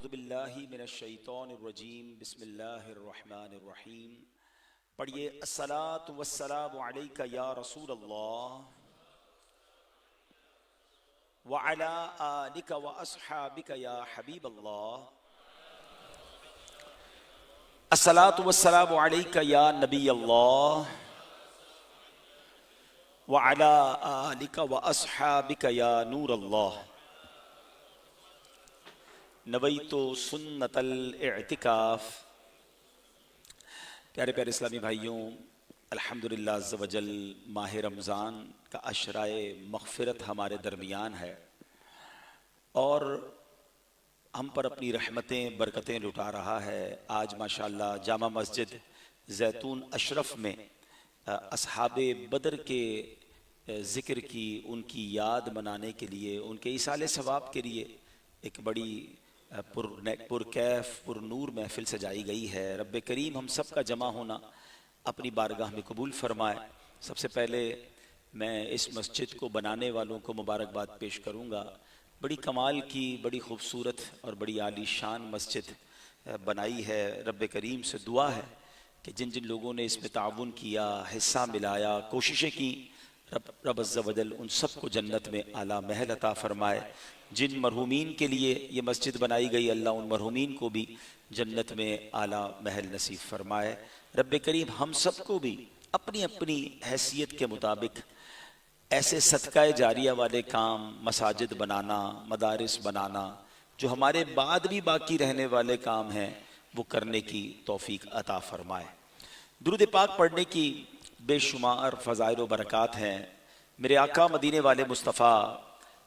اعوذ باللہ من الشیطان الرجیم بسم اللہ الرحمن الرحیم. پڑھیے الصلاۃ والسلام علیک یا رسول اللہ وعلی آلک واصحابک یا حبیب اللہ. الصلاۃ والسلام علیک یا نبی اللہ وعلی آلک واصحابک یا نور اللہ. نویت سنت الاعتکاف. پیارے پیارے اسلامی بھائیوں، الحمدللہ عز و جل ماہ رمضان کا عشرۂ مغفرت ہمارے درمیان ہے اور ہم پر اپنی رحمتیں برکتیں لٹا رہا ہے. آج ماشاءاللہ جامع مسجد زیتون اشرف میں اصحاب بدر کے ذکر کی، ان کی یاد منانے کے لیے، ان کے ایصال ثواب کے لیے ایک بڑی پر کیف پر نور محفل سجائی گئی ہے. رب کریم ہم سب کا جمع ہونا اپنی بارگاہ میں قبول فرمائے. سب سے پہلے میں اس مسجد کو بنانے والوں کو مبارکباد پیش کروں گا. بڑی کمال کی، بڑی خوبصورت اور بڑی عالی شان مسجد بنائی ہے. رب کریم سے دعا ہے کہ جن جن لوگوں نے اس میں تعاون کیا، حصہ ملایا، کوششیں کی، رب عز و جل ان سب کو جنت میں اعلیٰ محل عطا فرمائے. جن مرحومین کے لیے یہ مسجد بنائی گئی، اللہ ان مرحومین کو بھی جنت میں اعلیٰ محل نصیب فرمائے. رب کریم ہم سب کو بھی اپنی اپنی حیثیت کے مطابق ایسے صدقہ جاریہ والے کام، مساجد بنانا، مدارس بنانا، جو ہمارے بعد بھی باقی رہنے والے کام ہیں، وہ کرنے کی توفیق عطا فرمائے. درود پاک پڑھنے کی بے شمار فضائل و برکات ہیں. میرے آقا مدینے والے مصطفیٰ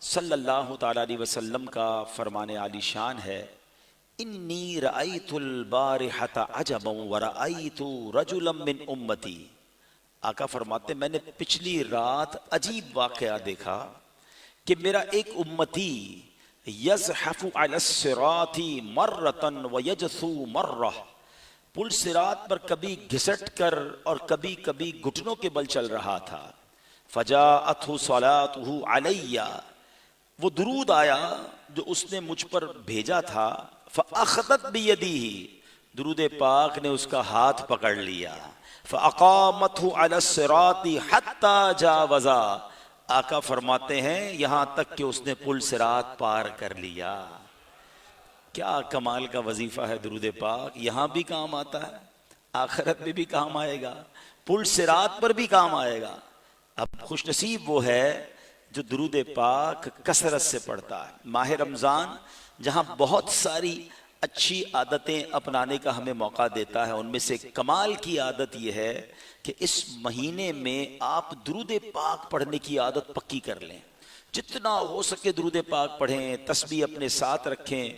صلی اللہ تعالیٰ علیہ وسلم کا فرمان عالی شان ہے، انی رأیت البارحۃ عجبا ورأیت رجلا من امتی. آقا فرماتے میں نے پچھلی رات عجیب واقعہ دیکھا کہ میرا ایک امتی یزحف علی الصراط مرۃ ویجثو مرہ، پل صراط پر کبھی گھسٹ کر اور کبھی کبھی گھٹنوں کے بل چل رہا تھا. فجاءتہ صلاتہ علی، وہ درود آیا جو اس نے مجھ پر بھیجا تھا. فاخذت بیدہ، درود پاک نے اس کا ہاتھ پکڑ لیا. فاقامتہ علی الصراط حتی جاوزا، آقا فرماتے ہیں یہاں تک کہ اس نے پل صراط پار کر لیا. کیا کمال کا وظیفہ ہے درود پاک. یہاں بھی کام آتا ہے، آخرت میں بھی کام آئے گا، پل صراط پر بھی کام آئے گا. اب خوش نصیب وہ ہے جو درود پاک کثرت سے پڑھتا ہے. ماہ رمضان جہاں بہت ساری اچھی عادتیں اپنانے کا ہمیں موقع دیتا ہے، ان میں سے کمال کی عادت یہ ہے کہ اس مہینے میں آپ درود پاک پڑھنے کی عادت پکی کر لیں. جتنا ہو سکے درود پاک پڑھیں، تسبیح اپنے ساتھ رکھیں.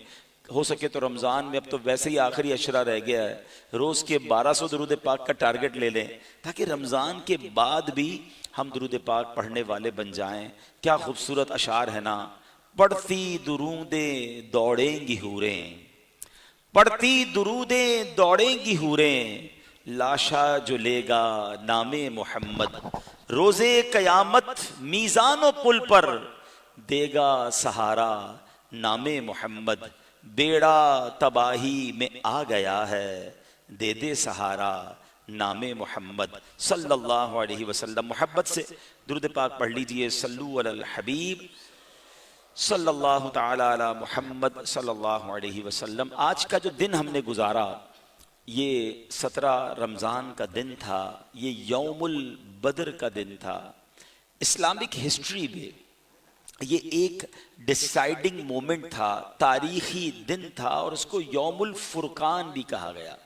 ہو سکے تو رمضان میں، اب تو ویسے ہی آخری عشرہ رہ گیا ہے، روز کے 1200 درود پاک کا ٹارگٹ لے لیں تاکہ رمضان کے بعد بھی ہم درود پاک پڑھنے والے بن جائیں. کیا خوبصورت اشعار ہے نا. پڑھتی درودیں دوڑیں گی حوریں، پڑھتی درودیں دوڑیں گی حوریں، لاشا جو لے گا نام محمد، روزے قیامت میزان و پل پر دے گا سہارا نام محمد. بیڑا تباہی میں آ گیا ہے، دے دے سہارا نام محمد صلی اللہ علیہ وسلم. محبت سے درود پاک پڑھ لیجئے. صلو علی الحبیب صلی اللہ تعالی علی محمد صلی اللہ علیہ وسلم. آج کا جو دن ہم نے گزارا، یہ 17 رمضان کا دن تھا، یہ یوم البدر کا دن تھا. اسلامک ہسٹری میں یہ ایک ڈیسائیڈنگ مومنٹ تھا، تاریخی دن تھا، اور اس کو یوم الفرقان بھی کہا گیا.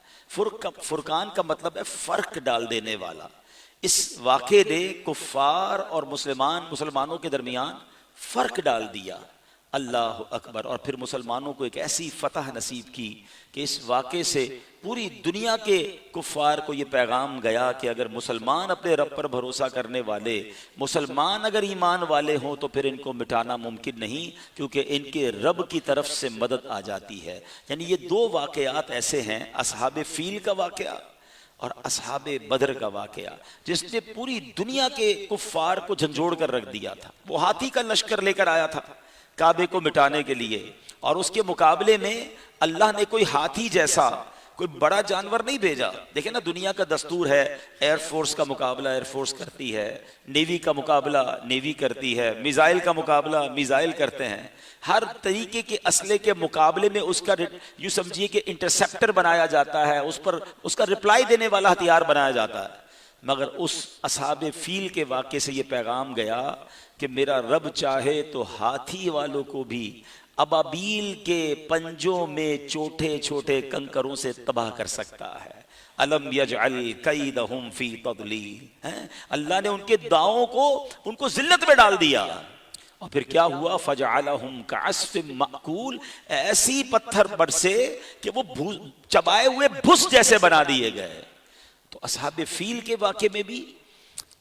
فرقان کا مطلب ہے فرق ڈال دینے والا. اس واقعے نے کفار اور مسلمانوں کے درمیان فرق ڈال دیا. اللہ اکبر. اور پھر مسلمانوں کو ایک ایسی فتح نصیب کی کہ اس واقعے سے پوری دنیا کے کفار کو یہ پیغام گیا کہ اگر مسلمان اپنے رب پر بھروسہ کرنے والے، مسلمان اگر ایمان والے ہوں تو پھر ان کو مٹانا ممکن نہیں، کیونکہ ان کے رب کی طرف سے مدد آ جاتی ہے. یعنی یہ دو واقعات ایسے ہیں، اصحاب فیل کا واقعہ اور اصحاب بدر کا واقعہ، جس نے پوری دنیا کے کفار کو جھنجھوڑ کر رکھ دیا تھا. وہ ہاتھی کا لشکر لے کر آیا تھا کعبے کو مٹانے کے لیے، اور اس کے مقابلے میں اللہ نے کوئی ہاتھی جیسا کوئی بڑا جانور نہیں بھیجا. دیکھیں نا, دنیا کا دستور ہے, ایئر فورس کا مقابلہ ایئر فورس کرتی ہے, نیوی کا مقابلہ نیوی کرتی ہے, میزائل کا مقابلہ میزائل کرتے ہیں. ہر طریقے کے اسلحے کے مقابلے میں اس کا یوں سمجھیے کہ انٹرسیپٹر بنایا جاتا ہے, اس پر اس کا رپلائی دینے والا ہتھیار بنایا جاتا ہے. مگر اس اصحاب فیل کے واقعے سے یہ پیغام گیا کہ میرا رب چاہے تو ہاتھی والوں کو بھی ابابیل کے پنجوں میں چھوٹے چھوٹے کنکروں سے تباہ کر سکتا ہے. الم یجعل کیدہم فی تضلیل, اللہ نے ان کے داؤں کو ان کو ذلت میں ڈال دیا. اور پھر کیا ہوا؟ فجعلہم کعصف مأکول, ایسی پتھر برسے کہ وہ چبائے ہوئے بھس جیسے بنا دیے گئے. تو اصحاب فیل کے واقعے میں بھی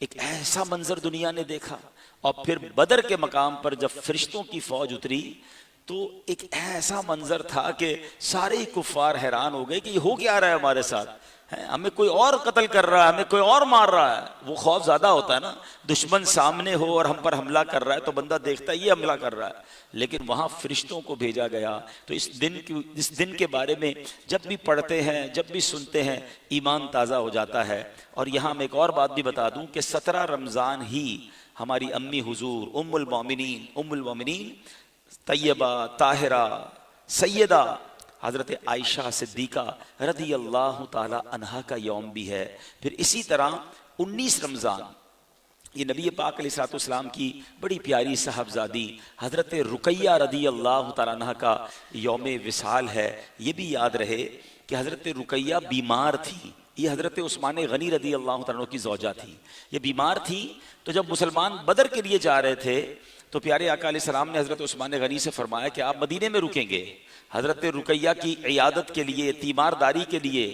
ایک ایسا منظر دنیا نے دیکھا. اور پھر بدر کے مقام پر جب فرشتوں کی فوج اتری تو ایک ایسا منظر تھا کہ سارے کفار حیران ہو گئے کہ یہ ہو کیا رہا ہے ہمارے ساتھ, ہمیں کوئی اور قتل کر رہا ہے, ہمیں کوئی اور مار رہا ہے. وہ خوف زیادہ ہوتا ہے نا, دشمن سامنے ہو اور ہم پر حملہ کر رہا ہے تو بندہ دیکھتا ہے یہ حملہ کر رہا ہے, لیکن وہاں فرشتوں کو بھیجا گیا. تو اس دن کے بارے میں جب بھی پڑھتے ہیں, جب بھی سنتے ہیں, ایمان تازہ ہو جاتا ہے. اور یہاں میں ایک اور بات بھی بتا دوں کہ 17 رمضان ہی ہماری امی حضور ام المومنین طیبہ طاہرہ سیدہ حضرت عائشہ صدیقہ رضی اللہ تعالی عنہا کا یوم بھی ہے. پھر اسی طرح 19 رمضان یہ نبی پاک علیہ الصلوۃ والسلام کی بڑی پیاری صاحبزادی حضرت رقیہ رضی اللہ تعالی عنہا کا یوم وصال ہے. یہ بھی یاد رہے کہ حضرت رقیہ بیمار تھی. یہ حضرت عثمان غنی رضی اللہ تعالیٰ عنہ کی زوجہ تھی. یہ بیمار تھی تو جب مسلمان بدر کے لیے جا رہے تھے تو پیارے آقا علیہ السلام نے حضرت عثمان غنی سے فرمایا کہ آپ مدینے میں رکیں گے حضرت رقیہ کی عیادت کے لیے, تیمارداری کے لیے.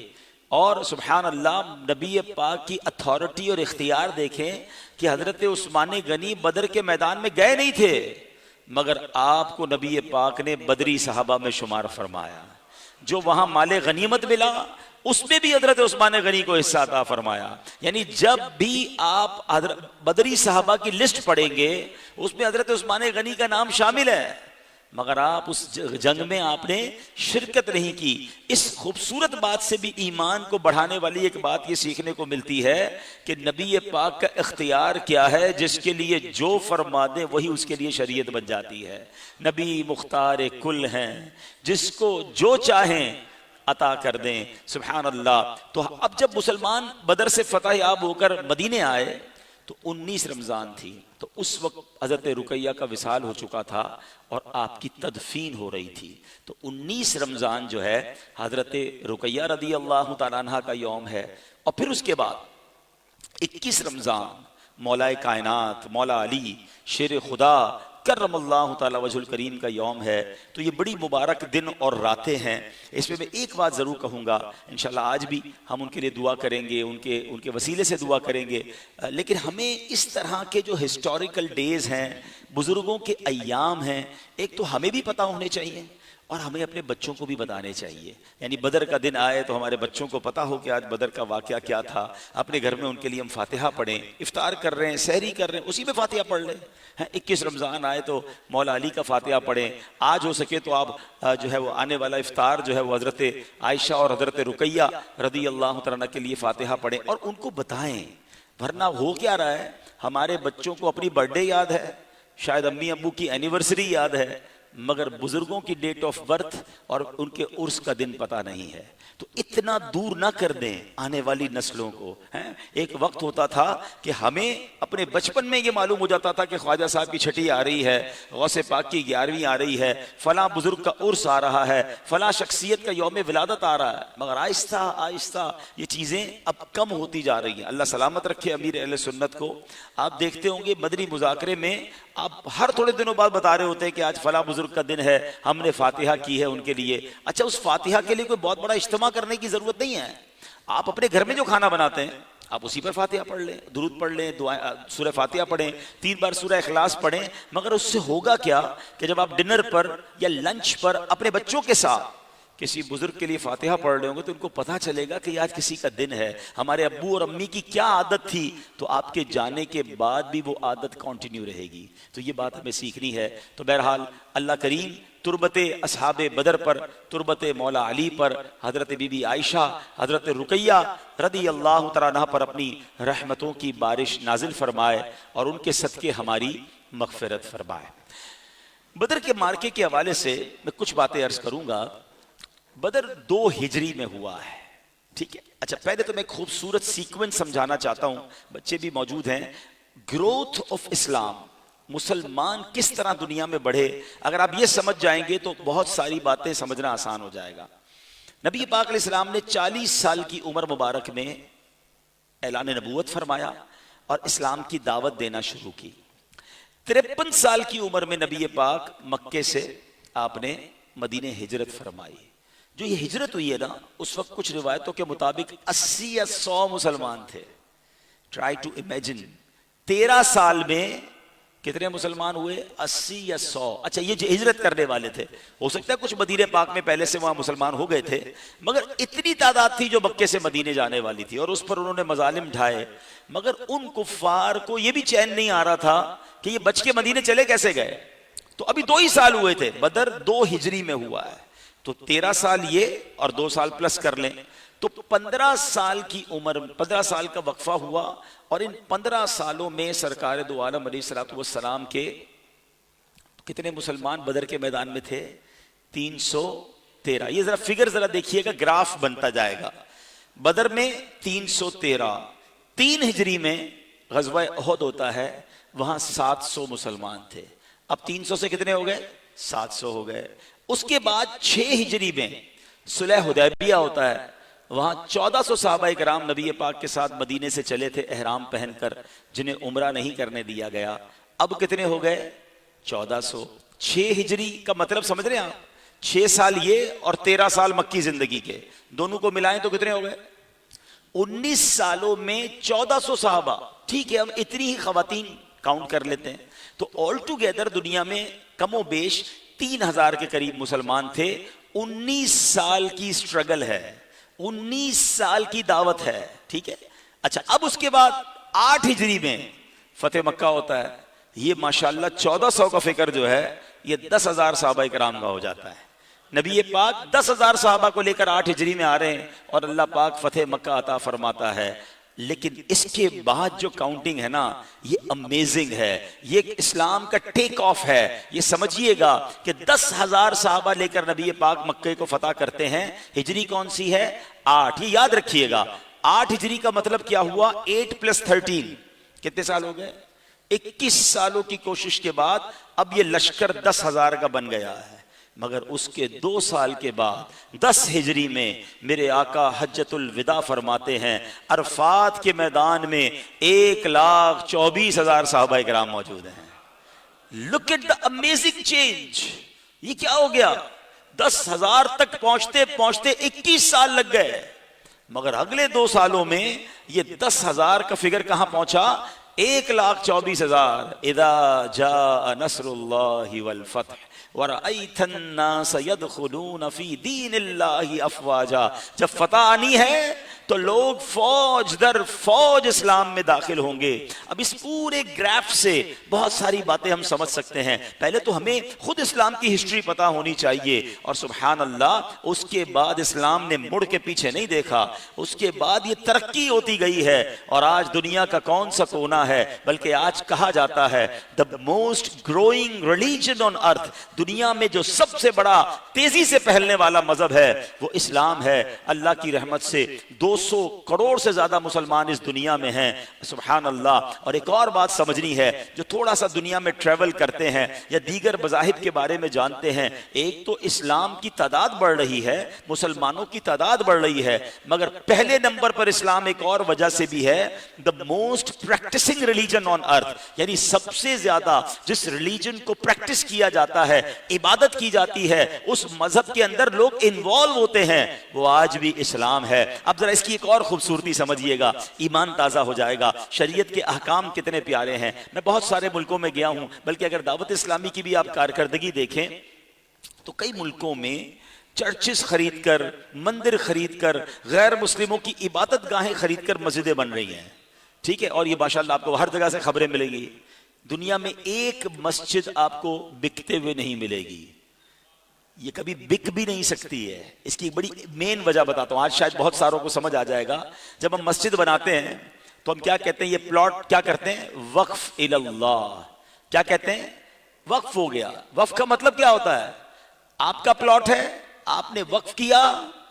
اور سبحان اللہ, نبی پاک کی اتھارٹی اور اختیار دیکھیں کہ حضرت عثمان غنی بدر کے میدان میں گئے نہیں تھے مگر آپ کو نبی پاک نے بدری صحابہ میں شمار فرمایا. جو وہاں مال غنیمت ملا اس میں بھی حضرت عثمان غنی کو حصہ عطا فرمایا. یعنی جب بھی آپ بدری صحابہ کی لسٹ پڑھیں گے اس میں حضرت عثمان غنی کا نام شامل ہے, مگر آپ اس جنگ میں آپ نے شرکت نہیں کی. اس خوبصورت بات سے بھی ایمان کو بڑھانے والی ایک بات یہ سیکھنے کو ملتی ہے کہ نبی پاک کا اختیار کیا ہے, جس کے لیے جو فرما دے وہی اس کے لیے شریعت بن جاتی ہے. نبی مختار کل ہیں, جس کو جو چاہیں عطا کر دیں. سبحان اللہ. تو اب جب مسلمان بدر سے فتح یاب ہو کر مدینے آئے تو 19 رمضان تھی. تو اس وقت حضرت رقیہ کا وصال ہو چکا تھا اور آپ کی تدفین ہو رہی تھی. تو 19 رمضان جو ہے حضرت رقیہ رضی اللہ تعالیٰ عنہ کا یوم ہے. اور پھر اس کے بعد 21 رمضان مولا کائنات مولا علی شیر خدا کرم اللہ تعالی وجہ الکریم کا یوم ہے. تو یہ بڑی مبارک دن اور راتیں ہیں. اس میں ایک بات ضرور کہوں گا, انشاءاللہ آج بھی ہم ان کے لیے دعا کریں گے, ان کے وسیلے سے دعا کریں گے, لیکن ہمیں اس طرح کے جو ہسٹوریکل ڈیز ہیں, بزرگوں کے ایام ہیں, ایک تو ہمیں بھی پتہ ہونے چاہیے اور ہمیں اپنے بچوں کو بھی بتانے چاہیے. یعنی بدر کا دن آئے تو ہمارے بچوں کو پتہ ہو کہ آج بدر کا واقعہ کیا تھا. اپنے گھر میں ان کے لیے ہم فاتحہ پڑھیں, افطار کر رہے ہیں, سحری کر رہے ہیں, اسی میں فاتحہ پڑھ لیں. 21 رمضان آئے تو مولا علی کا فاتحہ پڑھیں. آج ہو سکے تو آپ جو ہے وہ آنے والا افطار جو ہے وہ حضرت عائشہ اور حضرت رقیہ رضی اللہ تعالیٰ کے لیے فاتحہ پڑھیں اور ان کو بتائیں. ورنہ ہو کیا رہا ہے, ہمارے بچوں کو اپنی برتھ ڈے یاد ہے, شاید امی ابو کی اینیورسری یاد ہے, مگر بزرگوں کی ڈیٹ آف برتھ اور ان کے عرس کا دن پتہ نہیں ہے. تو اتنا دور نہ کر دیں آنے والی نسلوں کو. ایک وقت ہوتا تھا کہ ہمیں اپنے بچپن میں یہ معلوم ہو جاتا تھا کہ خواجہ صاحب کی چھٹی آ رہی ہے, غوث پاک کی 11ویں آ رہی ہے, فلاں بزرگ کا عرس آ رہا ہے, فلاں شخصیت کا یوم ولادت آ رہا ہے. مگر آہستہ آہستہ یہ چیزیں اب کم ہوتی جا رہی ہیں. اللہ سلامت رکھے امیر اہل سنت کو. آپ دیکھتے ہوں گے مدنی مذاکرے میں آپ ہر تھوڑے دنوں بعد بتا رہے ہوتے ہیں کہ آج فلاں بزرگ کا دن ہے, ہم نے فاتحہ کی ہے ان کے لیے. اچھا, اس فاتحہ کے لیے کوئی بہت بڑا اجتماع کرنے کی ضرورت نہیں ہے. آپ اپنے گھر میں جو کھانا بناتے ہیں آپ اسی پر فاتحہ پڑھ لیں, درود پڑھ لیں, سورہ فاتحہ پڑھیں, 3 بار سورہ اخلاص پڑھیں. مگر اس سے ہوگا کیا کہ جب آپ ڈنر پر یا لنچ پر اپنے بچوں کے ساتھ کسی بزرگ کے لیے فاتحہ پڑھ رہے ہوں گے تو ان کو پتہ چلے گا کہ آج کسی کا دن ہے. ہمارے ابو اور امی کی کیا عادت تھی, تو آپ کے جانے کے بعد بھی وہ عادت کنٹینیو رہے گی. تو یہ بات ہمیں سیکھنی ہے. تو بہرحال اللہ کریم تربت اصحاب بدر پر، تربت مولا علی پر، حضرت بی بی عائشہ، حضرت رقیہ رضی اللہ تعالیٰ عنہ پر اپنی رحمتوں کی بارش نازل فرمائے اور ان کے صدقے ہماری مغفرت فرمائے۔ بدر کے مارکے کے حوالے سے میں کچھ باتیں عرض کروں گا۔ بدر 2 ہجری میں ہوا ہے، ٹھیک ہے؟ اچھا، پہلے تو میں ایک خوبصورت سیکوینس سمجھانا چاہتا ہوں، بچے بھی موجود ہیں۔ گروتھ آف اسلام، مسلمان کس طرح دنیا میں بڑھے، اگر آپ یہ سمجھ جائیں گے تو بہت ساری باتیں سمجھنا آسان ہو جائے گا۔ نبی پاک علیہ السلام نے 40 سال کی عمر مبارک میں اعلان نبوت فرمایا اور اسلام کی دعوت دینا شروع کی۔ 53 سال کی عمر میں نبی پاک مکے سے آپ نے مدینہ ہجرت فرمائی۔ جو یہ ہجرت ہوئی ہے نا، اس وقت کچھ روایتوں کے مطابق 80 یا 100 مسلمان تھے۔ ٹرائی ٹو امیجن، 13 سال میں کتنے مسلمان ہوئے؟ 80 یا 100۔ اچھا، یہ جو ہجرت کرنے والے تھے، ہو سکتا ہے کچھ مدینہ پاک میں پہلے سے وہاں مسلمان ہو گئے تھے، مگر اتنی تعداد تھی جو مکے سے مدینے جانے والی تھی، اور اس پر انہوں نے مظالم ڈھائے۔ مگر ان کفار کو یہ بھی چین نہیں آ رہا تھا کہ یہ بچ کے مدینے چلے کیسے گئے۔ تو ابھی 2 ہی سال ہوئے تھے، بدر 2 ہجری میں ہوا ہے، تو 13 سال یہ اور 2 سال پلس کر لیں تو 15 سال کی عمر، 15 سال کا وقفہ ہوا، اور ان 15 سالوں میں سرکار دو عالم علیہ السلام کے کتنے مسلمان بدر کے میدان میں تھے؟ 313۔ یہ ذرا فگر ذرا دیکھیے گا، گراف بنتا جائے گا۔ بدر میں 313، 3 ہجری میں غزوہ احد ہوتا ہے، وہاں 700 مسلمان تھے۔ اب 300 سے کتنے ہو گئے؟ 700 ہو گئے۔ اس کے بعد 6 ہجری میں صلح حدیبیہ ہوتا ہے، وہاں 1400 صحابہ کرام نبی پاک کے ساتھ مدینے سے چلے تھے احرام پہن کر، جنہیں عمرہ نہیں کرنے دیا گیا۔ اب کتنے ہو گئے؟ 1400۔ 6 ہجری کا مطلب سمجھ رہے ہیں آپ؟ 6 سال یہ اور 13 سال مکی زندگی کے، دونوں کو ملائیں تو کتنے ہو گئے؟ 19 سالوں میں 1400 صحابہ۔ ٹھیک ہے، ہم اتنی ہی خواتین کاؤنٹ کر لیتے ہیں، تو آل ٹوگیدر دنیا میں کم و بیش 3000 کے قریب مسلمان تھے۔ 19 سال کی سٹرگل ہے، 19 سال کی دعوت ہے، ٹھیک ہے؟ اچھا، اب اس کے بعد 8 ہجری میں فتح مکہ ہوتا ہے۔ یہ ماشاءاللہ 1400 کا فکر جو ہے یہ 10,000 صحابہ کرام کا ہو جاتا ہے۔ نبی پاک 10,000 صحابہ کو لے کر 8 ہجری میں آ رہے ہیں اور اللہ پاک فتح مکہ عطا فرماتا ہے۔ لیکن اس کے بعد جو کاؤنٹنگ ہے نا، یہ امیزنگ ہے، یہ اسلام کا ٹیک آف ہے۔ یہ سمجھیے گا کہ 10,000 صحابہ لے کر نبی پاک مکے کو فتح کرتے ہیں۔ ہجری کون سی ہے؟ 8۔ یہ یاد رکھیے گا، 8 ہجری کا مطلب کیا ہوا؟ 8 + 13 کتنے سال ہو گئے؟ 21 سالوں کی کوشش کے بعد اب یہ لشکر 10,000 کا بن گیا ہے۔ مگر اس کے 2 سال کے بعد 10 ہجری میں میرے آقا حجۃ الوداع فرماتے ہیں، عرفات کے میدان میں 1,24,000 صحابہ کرام موجود ہیں۔ Look at the amazing change! یہ کیا ہو گیا؟ 10,000 تک پہنچتے پہنچتے 21 سال لگ گئے، مگر اگلے 2 سالوں میں یہ 10,000 کا فگر کہاں پہنچا؟ 1,24,000۔ اذا جاء نصر اللہ والفتح وَرَأَيْتَ النَّاسَ يَدْخُلُونَ فِي دِينِ اللَّهِ أَفْوَاجًا۔ جب فتح آنی ہے تو لوگ فوج در فوج اسلام میں داخل ہوں گے۔ اب اس پورے گراف سے بہت ساری باتیں ہم سمجھ سکتے ہیں۔ پہلے تو ہمیں خود اسلام کی ہسٹری پتا ہونی چاہیے، اور سبحان اللہ اس کے بعد اسلام نے مڑ کے پیچھے نہیں دیکھا، اس کے بعد یہ ترقی ہوتی گئی ہے، اور آج دنیا کا کون سا کونا ہے، بلکہ آج کہا جاتا ہے the most growing religion on earth، دنیا میں جو سب سے بڑا تیزی سے پھیلنے والا مذہب ہے وہ اسلام ہے۔ اللہ کی رحمت سے 200 کروڑ سے زیادہ مسلمان اس دنیا میں ہیں، سبحان اللہ۔ اور ایک اور بات سمجھنی ہے، جو تھوڑا سا دنیا میں ٹریول کرتے ہیں یا دیگر مذاہب کے بارے میں جانتے ہیں، ایک تو اسلام کی تعداد بڑھ رہی ہے، مسلمانوں کی تعداد بڑھ رہی ہے، مگر پہلے نمبر پر اسلام ایک اور وجہ سے بھی ہے، the most practicing religion on earth، یعنی سب سے زیادہ جس ریلیجن کو پریکٹس کیا جاتا ہے، عبادت کی جاتی ہے، اس مذہب کے اندر لوگ انوالو ہوتے ہیں، وہ آج بھی اسلام ہے۔ اب ذرا اس کی ایک اور خوبصورتی سمجھیے گا، ایمان تازہ ہو جائے گا۔ شریعت کے احکام کتنے پیارے ہیں۔ میں بہت سارے ملکوں میں گیا ہوں، بلکہ اگر دعوت اسلامی کی بھی آپ کارکردگی دیکھیں تو کئی ملکوں میں چرچز خرید کر، مندر خرید کر، غیر مسلموں کی عبادت گاہیں خرید کر مسجدیں بن رہی ہیں، ٹھیک ہے؟ اور یہ ماشاءاللہ آپ کو ہر جگہ سے خبریں ملیں گی۔ دنیا میں ایک مسجد آپ کو بکتے ہوئے نہیں ملے گی، یہ کبھی بک بھی نہیں سکتی ہے. اس کی ایک بڑی مین وجہ بتاتا ہوں, آج شاید بہت ساروں کو سمجھ آ جائے گا. جب ہم مسجد بناتے ہیں تو ہم کیا کہتے ہیں, یہ پلاٹ کیا کرتے ہیں, وقف اللہ. کیا کہتے ہیں, وقف ہو گیا. وقف کا مطلب کیا ہوتا ہے, آپ کا پلاٹ ہے, آپ نے وقف کیا,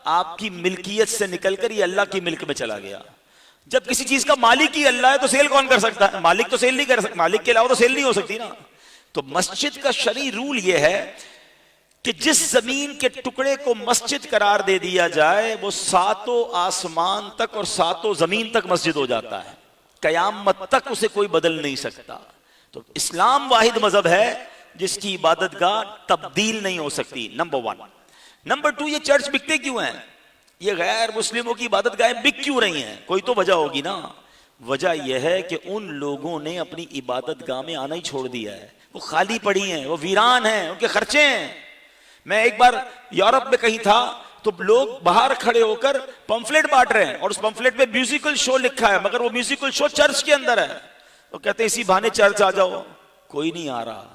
آپ کی ملکیت سے نکل کر یہ اللہ کی ملک میں چلا گیا. جب کسی چیز کا مالک ہی اللہ ہے تو سیل کون کر سکتا ہے؟ مالک تو سیل نہیں کر سکتا, مالک کے علاوہ تو سیل نہیں ہو سکتی نا. تو مسجد کا شرعی رول یہ ہے کہ جس زمین کے ٹکڑے کو مسجد قرار دے دیا جائے وہ ساتوں آسمان تک اور ساتوں زمین تک مسجد ہو جاتا ہے, قیامت تک اسے کوئی بدل نہیں سکتا. تو اسلام واحد مذہب ہے جس کی عبادت گاہ تبدیل نہیں ہو سکتی, نمبر 1. نمبر 2, یہ چرچ بکتے کیوں ہیں, یہ غیر مسلموں کی عبادت گاہیں بک کیوں رہی ہیں؟ کوئی تو وجہ ہوگی نا. وجہ یہ ہے کہ ان لوگوں نے اپنی عبادت گاہ میں آنا ہی چھوڑ دیا ہے. وہ خالی پڑی ہیں, وہ ویران ہیں, ان کے خرچے ہیں. میں ایک بار یورپ میں کہیں تھا تو لوگ باہر کھڑے ہو کر پمفلیٹ بانٹ رہے ہیں اور اس پمفلیٹ پہ میوزیکل شو لکھا ہے, مگر وہ میوزیکل شو چرچ کے اندر ہے. وہ کہتے ہیں اسی بہانے چرچ آ جاؤ. کوئی نہیں آ رہا.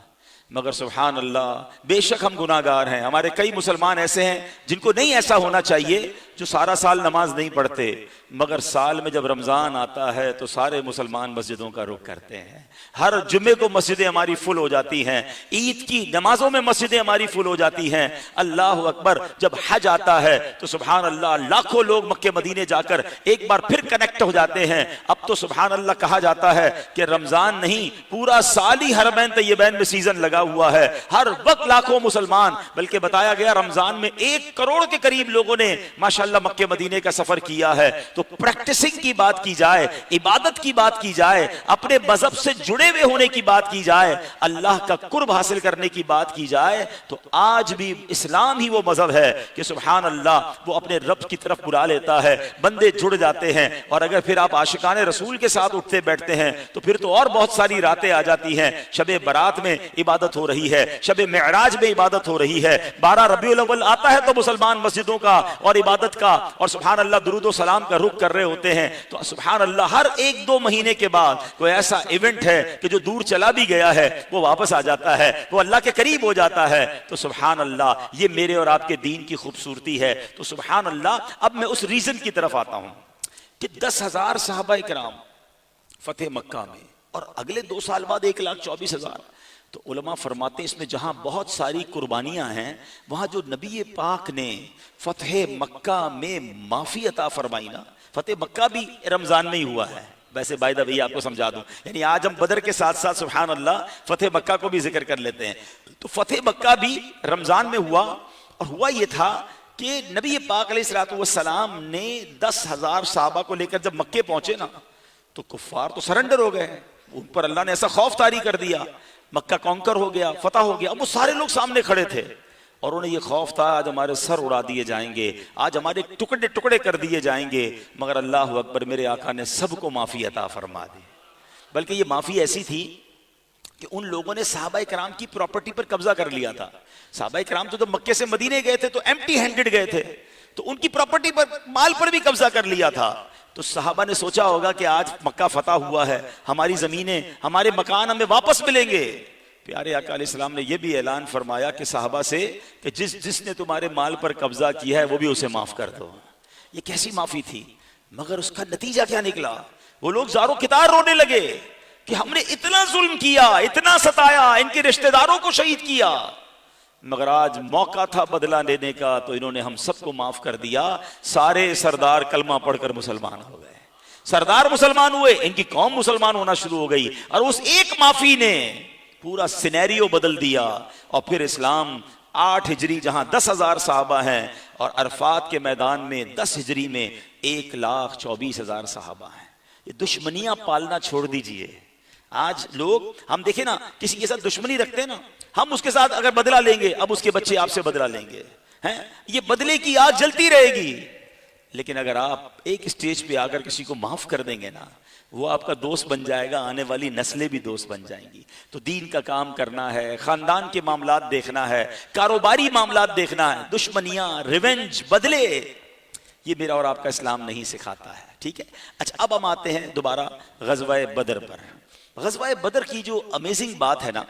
مگر سبحان اللہ, بے شک ہم گناہگار ہیں. ہمارے کئی مسلمان ایسے ہیں جن کو نہیں ایسا ہونا چاہیے, جو سارا سال نماز نہیں پڑھتے, مگر سال میں جب رمضان آتا ہے تو سارے مسلمان مسجدوں کا رخ کرتے ہیں. ہر جمعے کو مسجدیں ہماری فل ہو جاتی ہیں, عید کی نمازوں میں مسجدیں ہماری فل ہو جاتی ہیں. اللہ اکبر, جب حج آتا ہے تو سبحان اللہ لاکھوں لوگ مکے مدینے جا کر ایک بار پھر کنیکٹ ہو جاتے ہیں. اب تو سبحان اللہ کہا جاتا ہے کہ رمضان نہیں, پورا سال ہی حرمین طیبین میں سیزن لگا ہوا ہے. ہر وقت لاکھوں مسلمان, بلکہ بتایا گیا رمضان میں 1 کروڑ کے قریب لوگوں نے ماشاءاللہ مکے مدینے کا سفر کیا ہے. تو پریکٹسنگ کی بات کی جائے, عبادت کی بات کی جائے, اپنے مذہب سے جڑے ہوئے ہونے کی بات کی جائے, اللہ کا قرب حاصل کرنے کی بات کی جائے, تو آج بھی اسلام ہی وہ مذہب ہے کہ سبحان اللہ وہ اپنے رب کی طرف بلا لیتا ہے, بندے جڑ جاتے ہیں. اور اگر پھر آپ عاشقان رسول کے ساتھ اٹھتے بیٹھتے ہیں تو پھر تو اور بہت ساری راتیں آ جاتی ہیں. شب برات میں عبادت ہو رہی ہے, شب معراج میں عبادت ہو رہی ہے, 12 ربیع الاول آتا ہے تو مسلمان مسجدوں کا اور عبادت کا اور سبحان اللہ درود و سلام کا رخ کر رہے ہوتے ہیں. تو سبحان اللہ ہر 1-2 مہینے کے بعد کوئی ایسا ایونٹ ہے کہ جو دور چلا بھی گیا ہے وہ واپس آ جاتا ہے, وہ اللہ کے قریب ہو جاتا ہے. تو سبحان اللہ یہ میرے اور آپ کے دین کی خوبصورتی ہے. تو سبحان اللہ, اب میں اس ریزن کی طرف آتا ہوں کہ 10,000 صحابہ کرام فتح مکہ میں اور اگلے 2 سال بعد 1,24,000. تو علماء فرماتے ہیں اس میں جہاں بہت ساری قربانیاں ہیں وہاں جو نبی پاک نے فتح مکہ میں معافی عطا فرمائی نا, فتح مکہ بھی رمضان میں ہی ہوا ہے. ویسے بائی دا وے آپ کو سمجھا دوں, یعنی آج ہم بدر کے ساتھ ساتھ سبحان اللہ فتح مکہ کو بھی ذکر کر لیتے ہیں. تو فتح مکہ بھی رمضان میں ہوا, اور ہوا یہ تھا کہ نبی پاک علیہ الصلوۃ والسلام نے 10,000 صحابہ کو لے کر جب مکے پہنچے نا تو کفار تو سرنڈر ہو گئے, ان پر اللہ نے ایسا خوف طاری کر دیا, مکہ کانکر ہو گیا, فتح ہو گیا. اب وہ سارے لوگ سامنے کھڑے تھے اور انہیں یہ خوف تھا آج ہمارے سر اڑا دیے جائیں گے, آج ہمارے ٹکڑے ٹکڑے کر دیے جائیں گے. مگر اللہ اکبر, میرے آقا نے سب کو معافی عطا فرما دی. بلکہ یہ معافی ایسی تھی کہ ان لوگوں نے صحابہ کرام کی پراپرٹی پر قبضہ کر لیا تھا. صحابہ کرام تو جب مکے سے مدینے گئے تھے تو ایمٹی ہینڈڈ گئے تھے, تو ان کی پراپرٹی پر, مال پر بھی قبضہ کر لیا تھا. تو صحابہ نے سوچا ہوگا کہ آج مکہ فتح ہوا ہے, ہماری زمینیں, ہمارے مکان ہمیں واپس ملیں گے. پیارے آقا علیہ السلام نے یہ بھی اعلان فرمایا کہ صحابہ سے کہ جس نے تمہارے مال پر قبضہ کیا ہے وہ بھی اسے معاف کر دو. یہ کیسی معافی تھی, مگر اس کا نتیجہ کیا نکلا؟ وہ لوگ زارو کتار رونے لگے کہ ہم نے اتنا ظلم کیا, اتنا ستایا, ان کے رشتہ داروں کو شہید کیا, مگر آج موقع تھا بدلہ لینے کا تو انہوں نے ہم سب کو معاف کر دیا. سارے سردار کلمہ پڑھ کر مسلمان ہو گئے, سردار مسلمان ہوئے, ان کی قوم مسلمان ہونا شروع ہو گئی, اور اس ایک معافی نے پورا سینیریو بدل دیا. اور پھر اسلام 8 ہجری جہاں 10,000 صحابہ ہیں, اور عرفات کے میدان میں 10 ہجری میں 1,24,000 صحابہ ہیں. یہ دشمنیاں پالنا چھوڑ دیجئے. آج لوگ, ہم دیکھیں نا, کسی کے ساتھ دشمنی رکھتے ہیں نا, ہم اس کے ساتھ اگر بدلہ لیں گے, اب اس کے بچے آپ سے بدلہ لیں گے, ہیں, یہ بدلے کی آگ جلتی رہے گی. لیکن اگر آپ ایک اسٹیج پہ آ کر کسی کو معاف کر دیں گے نا, وہ آپ کا دوست بن جائے گا, آنے والی نسلیں بھی دوست بن جائیں گی. تو دین کا کام کرنا ہے, خاندان کے معاملات دیکھنا ہے, کاروباری معاملات دیکھنا ہے. دشمنیاں, ریونج, بدلے, یہ میرا اور آپ کا اسلام نہیں سکھاتا ہے. ٹھیک ہے, اچھا اب ہم آتے ہیں دوبارہ غزوہ بدر پر. غزوہ بدر کی جو امیزنگ بات ہے نا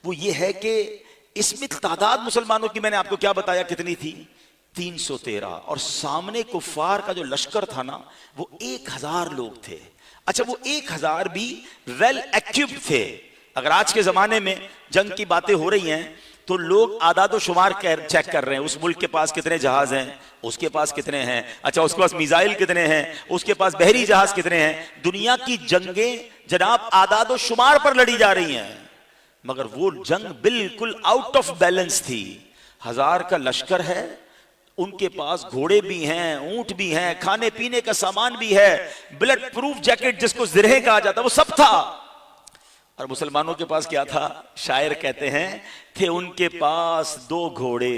وہ یہ ہے کہ اس میں تعداد مسلمانوں کی میں نے آپ کو کیا بتایا کتنی تھی؟ 313. اور سامنے کفار کا جو لشکر تھا نا وہ 1000 لوگ تھے. اچھا وہ 1000 بھی ویل ایکوپڈ تھے. اگر آج کے زمانے میں جنگ کی باتیں ہو رہی ہیں تو لوگ اعداد و شمار چیک کر رہے ہیں, اس ملک کے پاس کتنے جہاز ہیں, اس کے پاس کتنے ہیں, اچھا اس کے پاس میزائل کتنے ہیں, اس کے پاس بحری جہاز کتنے ہیں. دنیا کی جنگیں جناب اعداد و شمار پر لڑی جا رہی ہیں, مگر وہ جنگ بالکل آؤٹ آف بیلنس تھی. 1000 کا لشکر ہے, ان کے پاس گھوڑے بھی ہیں, اونٹ بھی ہیں, کھانے پینے کا سامان بھی ہے, بلٹ پروف جیکٹ جس کو زرہیں کہا جاتا وہ سب تھا. اور مسلمانوں کے پاس کیا تھا؟ شاعر کہتے ہیں تھے ان کے پاس 2 گھوڑے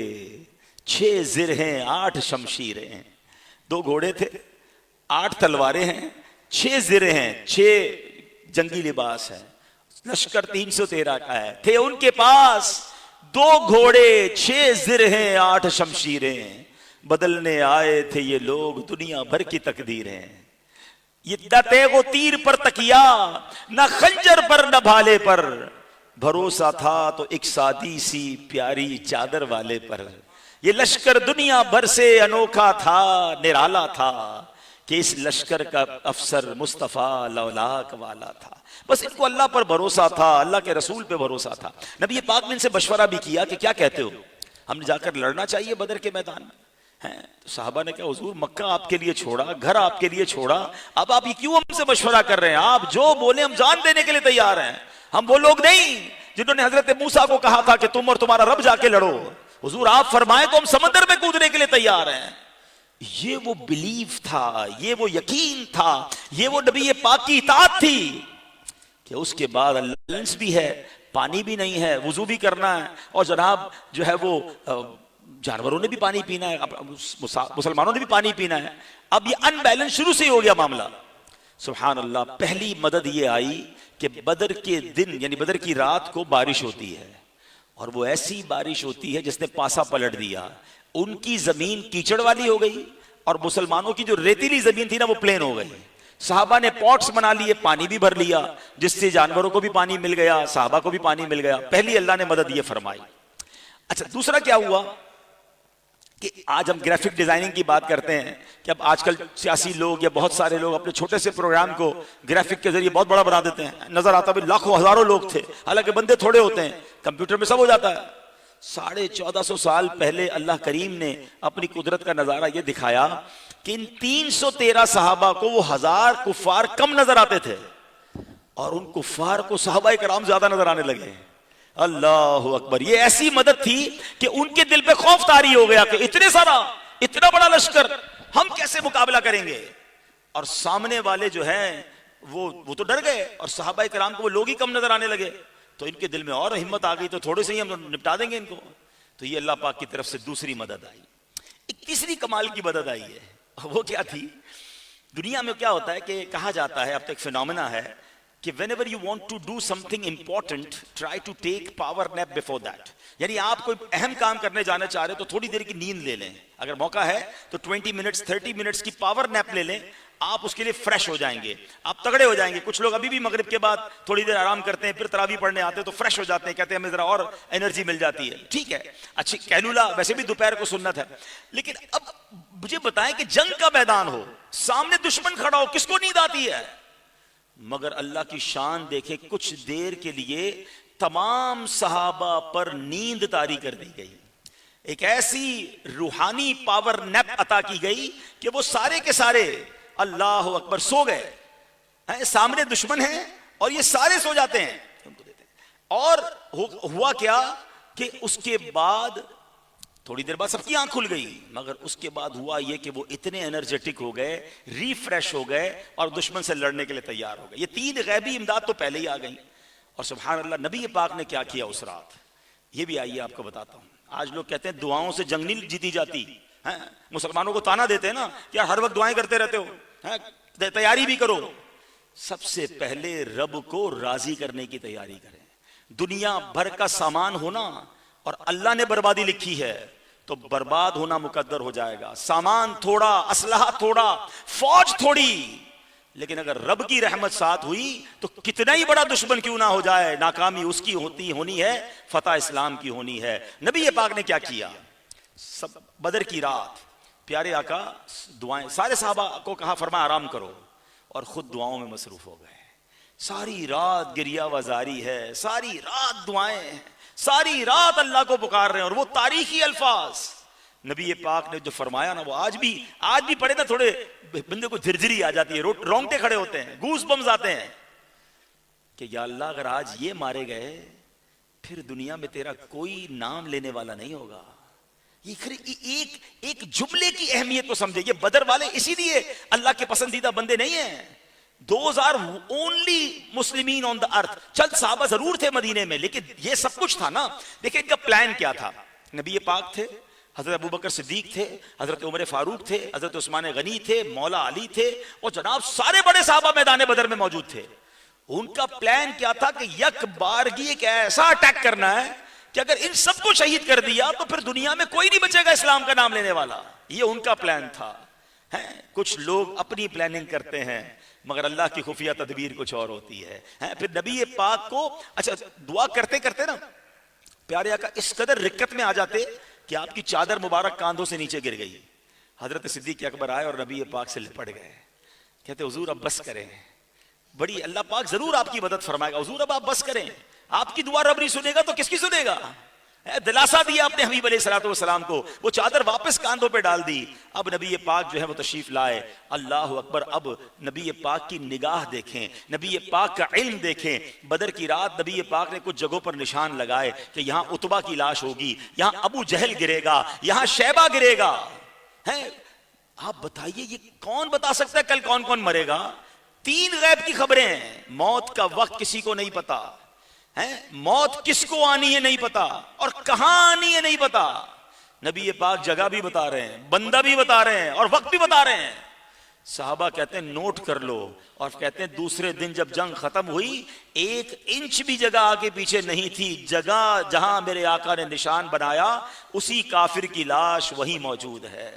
6 زرہیں 8 شمشیریں. 2 گھوڑے تھے, 8 تلواریں ہیں, 6 زرہیں ہیں, 6 جنگی لباس ہیں. لشکر 313 کا ہے. تھے ان کے پاس 2 گھوڑے 6 زرہیں 8 شمشیریں. بدلنے آئے تھے یہ لوگ دنیا بھر کی تقدیریں. یہ نہ تیغ و تیر پر تکیا, نہ خنجر پر نہ بھالے پر, بھروسہ تھا تو ایک سادی سی پیاری چادر والے پر. یہ لشکر دنیا بھر سے انوکھا تھا, نرالا تھا, کہ اس لشکر کا افسر مصطفیٰ لولاک والا تھا. بس ان کو اللہ پر بھروسہ تھا, اللہ کے رسول پہ بھروسہ تھا. نبی پاک نے ان سے مشورہ بھی کیا کہ کیا کہتے ہو, ہم نے جا کر لڑنا چاہیے بدر کے میدان میں؟ تو صحابہ نے کہا حضور مکہ آپ کے لیے چھوڑا, گھر آپ کے لیے چھوڑا, اب آپ یہ کیوں ہم سے مشورہ کر رہے ہیں؟ آپ جو بولیں ہم جان دینے کے لیے تیار ہیں. ہم وہ لوگ نہیں جنہوں نے حضرت موسیٰ کو کہا تھا کہ تم اور تمہارا رب جا کے لڑو. حضور آپ فرمائیں تو ہم سمندر میں کودنے کے لیے تیار ہیں. یہ وہ بلیف تھا, یہ وہ یقین تھا, یہ وہ نبی پاک کی اطاعت تھی کہ اس کے بعد لنس بھی ہے, پانی بھی نہیں ہے, وضو بھی کرنا ہے, اور جناب جو ہے وہ جانوروں نے بھی پانی پینا ہے, مسلمانوں نے بھی پانی پینا ہے. اب یہ ان بیلنس شروع سے ہی ہو گیا معاملہ. سبحان اللہ. پہلی مدد یہ آئی کہ بدر کے دن یعنی بدر کی رات کو بارش ہوتی ہے, اور وہ ایسی بارش ہوتی ہے جس نے پاسا پلٹ دیا. ان کی زمین کیچڑ والی ہو گئی اور مسلمانوں کی جو ریتیلی زمین تھی نا وہ پلین ہو گئی. صحابہ نے پوٹس بنا لیے, پانی بھی بھر لیا, جس سے جانوروں کو بھی پانی مل گیا, صحابہ کو بھی پانی مل گیا. پہلی اللہ نے مدد یہ فرمائی. اچھا دوسرا کیا ہوا کہ آج ہم گرافک ڈیزائننگ کی بات کرتے ہیں کہ اب آج کل سیاسی لوگ یا بہت سارے لوگ اپنے چھوٹے سے پروگرام کو گرافک کے ذریعے بہت بڑا بنا دیتے ہیں. نظر آتا ہے لاکھوں ہزاروں لوگ تھے, حالانکہ بندے تھوڑے ہوتے ہیں, کمپیوٹر میں سب ہو جاتا ہے. 1450 سال پہلے اللہ کریم نے اپنی قدرت کا نظارہ یہ دکھایا کہ ان 313 صحابہ کو وہ 1000 کفار کم نظر آتے تھے, اور ان کفار کو صحابہ کرام زیادہ نظر آنے لگے. اللہ اکبر. یہ ایسی مدد تھی کہ ان کے دل پہ خوف طاری ہو گیا کہ اتنے سارا, اتنا بڑا لشکر ہم کیسے مقابلہ کریں گے. اور سامنے والے جو ہیں وہ تو ڈر گئے, اور صحابہ کرام کو وہ لوگ ہی کم نظر آنے لگے. تو ان کے دل میں اور ہمت آ گئی, تو تھوڑے سے ہی ہم نپٹا دیں گے ان کو. تو یہ اللہ پاک کی طرف سے دوسری مدد آئی. ایک تیسری کمال کی مدد آئی ہے, وہ کیا تھی؟ دنیا میں کیا ہوتا ہے کہ کہا جاتا ہے, اب تک فینومینا ہے کہ whenever you want to do something important, try to take power nap before that. یعنی آپ کوئی اہم کام کرنے جانا چاہ رہے تو تھوڑی دیر کی نیند لے لیں, اگر موقع ہے تو 20 منٹس 30 منٹس کی پاور نیپ لے لیں, آپ اس کے لیے فریش ہو جائیں گے, آپ تگڑے ہو جائیں گے. کچھ لوگ ابھی بھی مغرب کے بعد تھوڑی دیر آرام کرتے ہیں, پھر تراویح پڑھنے آتے ہیں تو فریش ہو جاتے ہیں, کہتے ہیں ہمیں ذرا اور انرجی مل جاتی ہے. ٹھیک ہے, اچھی قیلولہ ویسے بھی دوپہر کو سنت ہے. لیکن اب مجھے بتائیں کہ جنگ کا میدان ہو, سامنے دشمن کھڑا ہو, کس کو نیند آتی ہے؟ مگر اللہ کی شان دیکھے, کچھ دیر کے لیے تمام صحابہ پر نیند طاری کر دی گئی. ایک ایسی روحانی پاور نیپ عطا کی گئی کہ وہ سارے کے سارے اللہ اکبر سو گئے. سامنے دشمن ہیں اور یہ سارے سو جاتے ہیں. اور ہوا کیا کہ اس کے بعد تھوڑی دیر بعد سب کی آنکھ کھل گئی, مگر اس کے بعد ہوا یہ کہ وہ اتنے انرجیٹک ہو گئے, ریفریش ہو گئے, اور دشمن سے لڑنے کے لیے تیار ہو گئے. یہ 3 غیبی امداد تو پہلے ہی آ گئی. اور سبحان اللہ نبی پاک نے کیا کیا اس رات, یہ بھی آئیے آپ کو بتاتا ہوں. آج لوگ کہتے ہیں دعاؤں سے جنگ نہیں جیتی جاتی, مسلمانوں کو تانا دیتے ہیں نا کہ ہر وقت دعائیں کرتے رہتے ہو, تیاری بھی کرو. سب سے پہلے رب کو راضی کرنے کی تیاری کریں. دنیا بھر کا سامان ہونا اور اللہ نے بربادی لکھی ہے تو برباد ہونا مقدر ہو جائے گا. سامان تھوڑا, اسلحہ تھوڑا, فوج تھوڑی, لیکن اگر رب کی رحمت ساتھ ہوئی تو کتنا ہی بڑا دشمن کیوں نہ ہو جائے، ناکامی اس کی ہونی ہے، فتح اسلام کی ہونی ہے۔ نبی پاک نے کیا کیا؟ سب بدر کی رات پیارے آقا دعائیں، سارے صحابہ کو کہا فرمایا آرام کرو، اور خود دعاؤں میں مصروف ہو گئے۔ ساری رات گریہ وزاری ہے، ساری رات دعائیں ہیں، ساری رات اللہ کو پکار رہے ہیں، اور وہ تاریخی الفاظ نبی پاک نے جو فرمایا نا، وہ آج بھی پڑھے نا تھوڑے بندے کو جھرجھری آ جاتی ہے، رونگٹے کھڑے ہوتے ہیں، گوز بمز آتے ہیں کہ یا اللہ اگر آج یہ مارے گئے پھر دنیا میں تیرا کوئی نام لینے والا نہیں ہوگا۔ ایک جملے کی اہمیت کو سمجھے، یہ بدر والے اسی لیے اللہ کے پسندیدہ بندے نہیں ہیں۔ 2000 اونلی مسلمین آن دا ارتھ، چند صحابہ ضرور تھے مدینے میں، لیکن یہ سب کچھ تھا نا۔ دیکھیں ان کا پلان کیا تھا، نبی پاک تھے، حضرت ابوبکر صدیق تھے، حضرت عمر فاروق تھے، حضرت عثمان غنی تھے، مولا علی تھے، اور جناب سارے بڑے صحابہ میدان بدر میں موجود تھے۔ ان کا پلان کیا تھا کہ یک بارگی ایک ایسا اٹیک کرنا ہے کہ اگر ان سب کو شہید کر دیا تو پھر دنیا میں کوئی نہیں بچے گا اسلام کا نام لینے والا۔ یہ ان کا پلان تھا۔ کچھ لوگ اپنی پلاننگ کرتے ہیں مگر اللہ کی خفیہ تدبیر کچھ اور ہوتی ہے۔ پھر نبی پاک کو اچھا دعا کرتے کرتے نا پیارے آقا اس قدر رکت میں آ جاتے کہ آپ کی چادر مبارک کاندھوں سے نیچے گر گئی۔ حضرت صدیق اکبر آئے اور نبی پاک سے لپٹ گئے، کہتے حضور اب بس کریں، بڑی اللہ پاک ضرور آپ کی مدد فرمائے گا، حضور اب آپ بس کریں، آپ کی دعا رب نہیں سنے گا تو کس کی سنے گا؟ دلاسا دیا اپنے حبیب علیہ الصلوۃ والسلام کو، وہ چادر واپس کاندھوں پہ ڈال دی۔ اب نبی پاک جو ہے وہ تشریف لائے، اللہ اکبر۔ اب نبی پاک کی نگاہ دیکھیں، نبی پاک کا علم دیکھیں۔ بدر کی رات نبی پاک نے کچھ جگہوں پر نشان لگائے کہ یہاں عتبہ کی لاش ہوگی، یہاں ابو جہل گرے گا، یہاں شیبہ گرے گا۔ آپ بتائیے یہ کون بتا سکتا ہے کل کون کون مرے گا؟ 3 غیب کی خبریں ہیں، موت کا وقت کسی کو نہیں پتا، موت کس کو آنی ہے نہیں پتا، اور کہاں آنی ہے نہیں پتا۔ نبی پاک جگہ بھی بتا رہے ہیں، بندہ بھی بتا رہے ہیں، اور وقت بھی بتا رہے ہیں۔ صحابہ کہتے ہیں نوٹ کر لو، اور کہتے ہیں دوسرے دن جب جنگ ختم ہوئی 1 انچ بھی جگہ آگے پیچھے نہیں تھی، جگہ جہاں میرے آقا نے نشان بنایا اسی کافر کی لاش وہی موجود ہے۔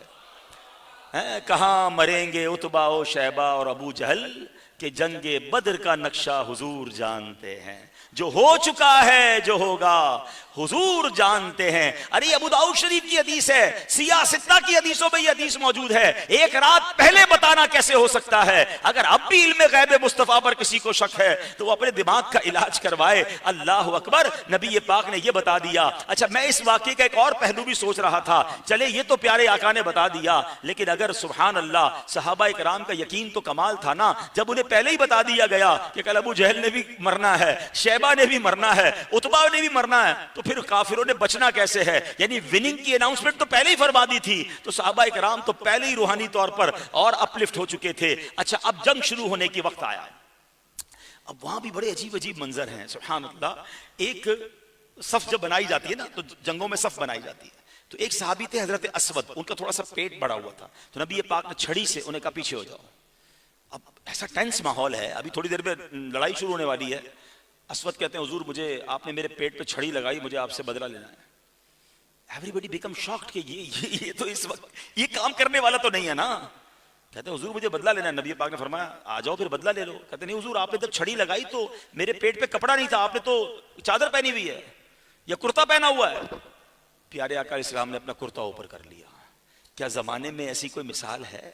کہاں مریں گے عتبہ و شیبہ اور ابو جہل، کہ جنگ بدر کا نقشہ حضور جانتے ہیں، جو ہو چکا ہے جو ہوگا حضور جانتے ہیں۔ ارے ابو داؤد شریف کی حدیث ہے، سیاہ ستہ کی حدیثوں میں یہ حدیث موجود ہے، 1 رات پہلے بتانا کیسے ہو سکتا ہے؟ اگر اب بھی علم غیب مصطفیٰ پر کسی کو شک ہے تو وہ اپنے دماغ کا علاج کروائے۔ اللہ اکبر، نبی پاک نے یہ بتا دیا۔ اچھا میں اس واقعے کا ایک اور پہلو بھی سوچ رہا تھا، چلے یہ تو پیارے آقا نے بتا دیا، لیکن اگر سبحان اللہ صحابہ کرام کا یقین تو کمال تھا نا، جب انہیں پہلے ہی بتا دیا گیا کہ کل ابو جہل نے بھی مرنا ہے، شیبہ نے بھی مرنا ہے، عتبہ نے بھی مرنا ہے، تو پھر کافروں نے بچنا کیسے ہے؟ یعنی وننگ کی اناؤنسمنٹ تو پہلے ہی فرما دی تھی، تو صحابہ کرام تو پہلے ہی روحانی طور پر اور اپلفٹ ہو چکے تھے۔ اچھا اب جنگ شروع ہونے کی وقت آیا، اب وہاں بھی بڑے عجیب عجیب منظر ہیں، سبحان اللہ۔ ایک صف جب بنائی جاتی ہے نا، تو جنگوں میں صف بنائی جاتی ہے، تو ایک صحابی تھے حضرت اسود، ان کا تھوڑا سا پیٹ بڑا ہوا تھا، تو نبی پاک نے چھڑی سے انہیں کہا پیچھے ہو جاؤ۔ اب ایسا ٹینس ماحول ہے، ابھی تھوڑی دیر میں لڑائی شروع ہونے والی ہے۔ اسود کہتے ہیں حضور مجھے آپ نے میرے پیٹ پہ چھڑی لگائی، مجھے آپ سے بدلہ لینا ہے۔ ایوریبڈی بیکم شاکڈ کہ یہ تو اس وقت یہ کام کرنے والا تو نہیں ہے نا۔ کہتے ہیں حضور مجھے بدلہ لینا ہے۔ نبی پاک نے فرمایا آ جاؤ پھر بدلہ لے لو۔ کہتے نہیں حضور آپ نے جب چھڑی لگائی تو میرے پیٹ پہ کپڑا نہیں تھا، آپ نے تو چادر پہنی ہوئی ہے یا کرتا پہنا ہوا ہے۔ پیارے آقا علیہ السلام نے اپنا کرتا اوپر کر لیا۔ کیا زمانے میں ایسی کوئی مثال ہے؟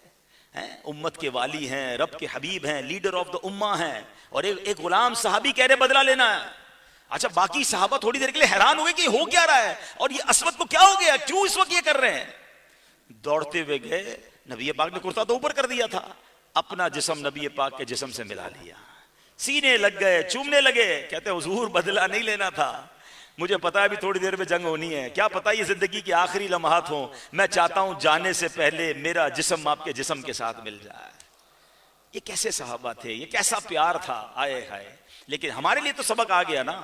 امت کے والی ہیں، رب کے حبیب ہیں، لیڈر آف دا امہ ہیں، اور ایک غلام صحابی کہہ رہے بدلہ لینا ہے۔ اچھا باقی صحابہ تھوڑی دیر کے لیے حیران ہوئے کہ ہو کیا رہا ہے، اور یہ اسود کو کیا ہو گیا، کیوں اس وقت یہ کر رہے ہیں؟ دوڑتے ہوئے گئے، نبی پاک نے کرتا تو اوپر کر دیا تھا، اپنا جسم نبی پاک کے جسم سے ملا لیا، سینے لگ گئے، چومنے لگے۔ کہتے حضور بدلہ نہیں لینا تھا، مجھے پتا ہے ابھی تھوڑی دیر میں جنگ ہونی ہے، کیا پتا یہ زندگی کی آخری لمحات ہوں، میں چاہتا ہوں جانے سے پہلے میرا جسم آپ کے جسم کے ساتھ مل جائے۔ یہ کیسے صحابہ تھے، یہ کیسا پیار تھا، آئے ہائے۔ لیکن ہمارے لیے تو سبق آ گیا نا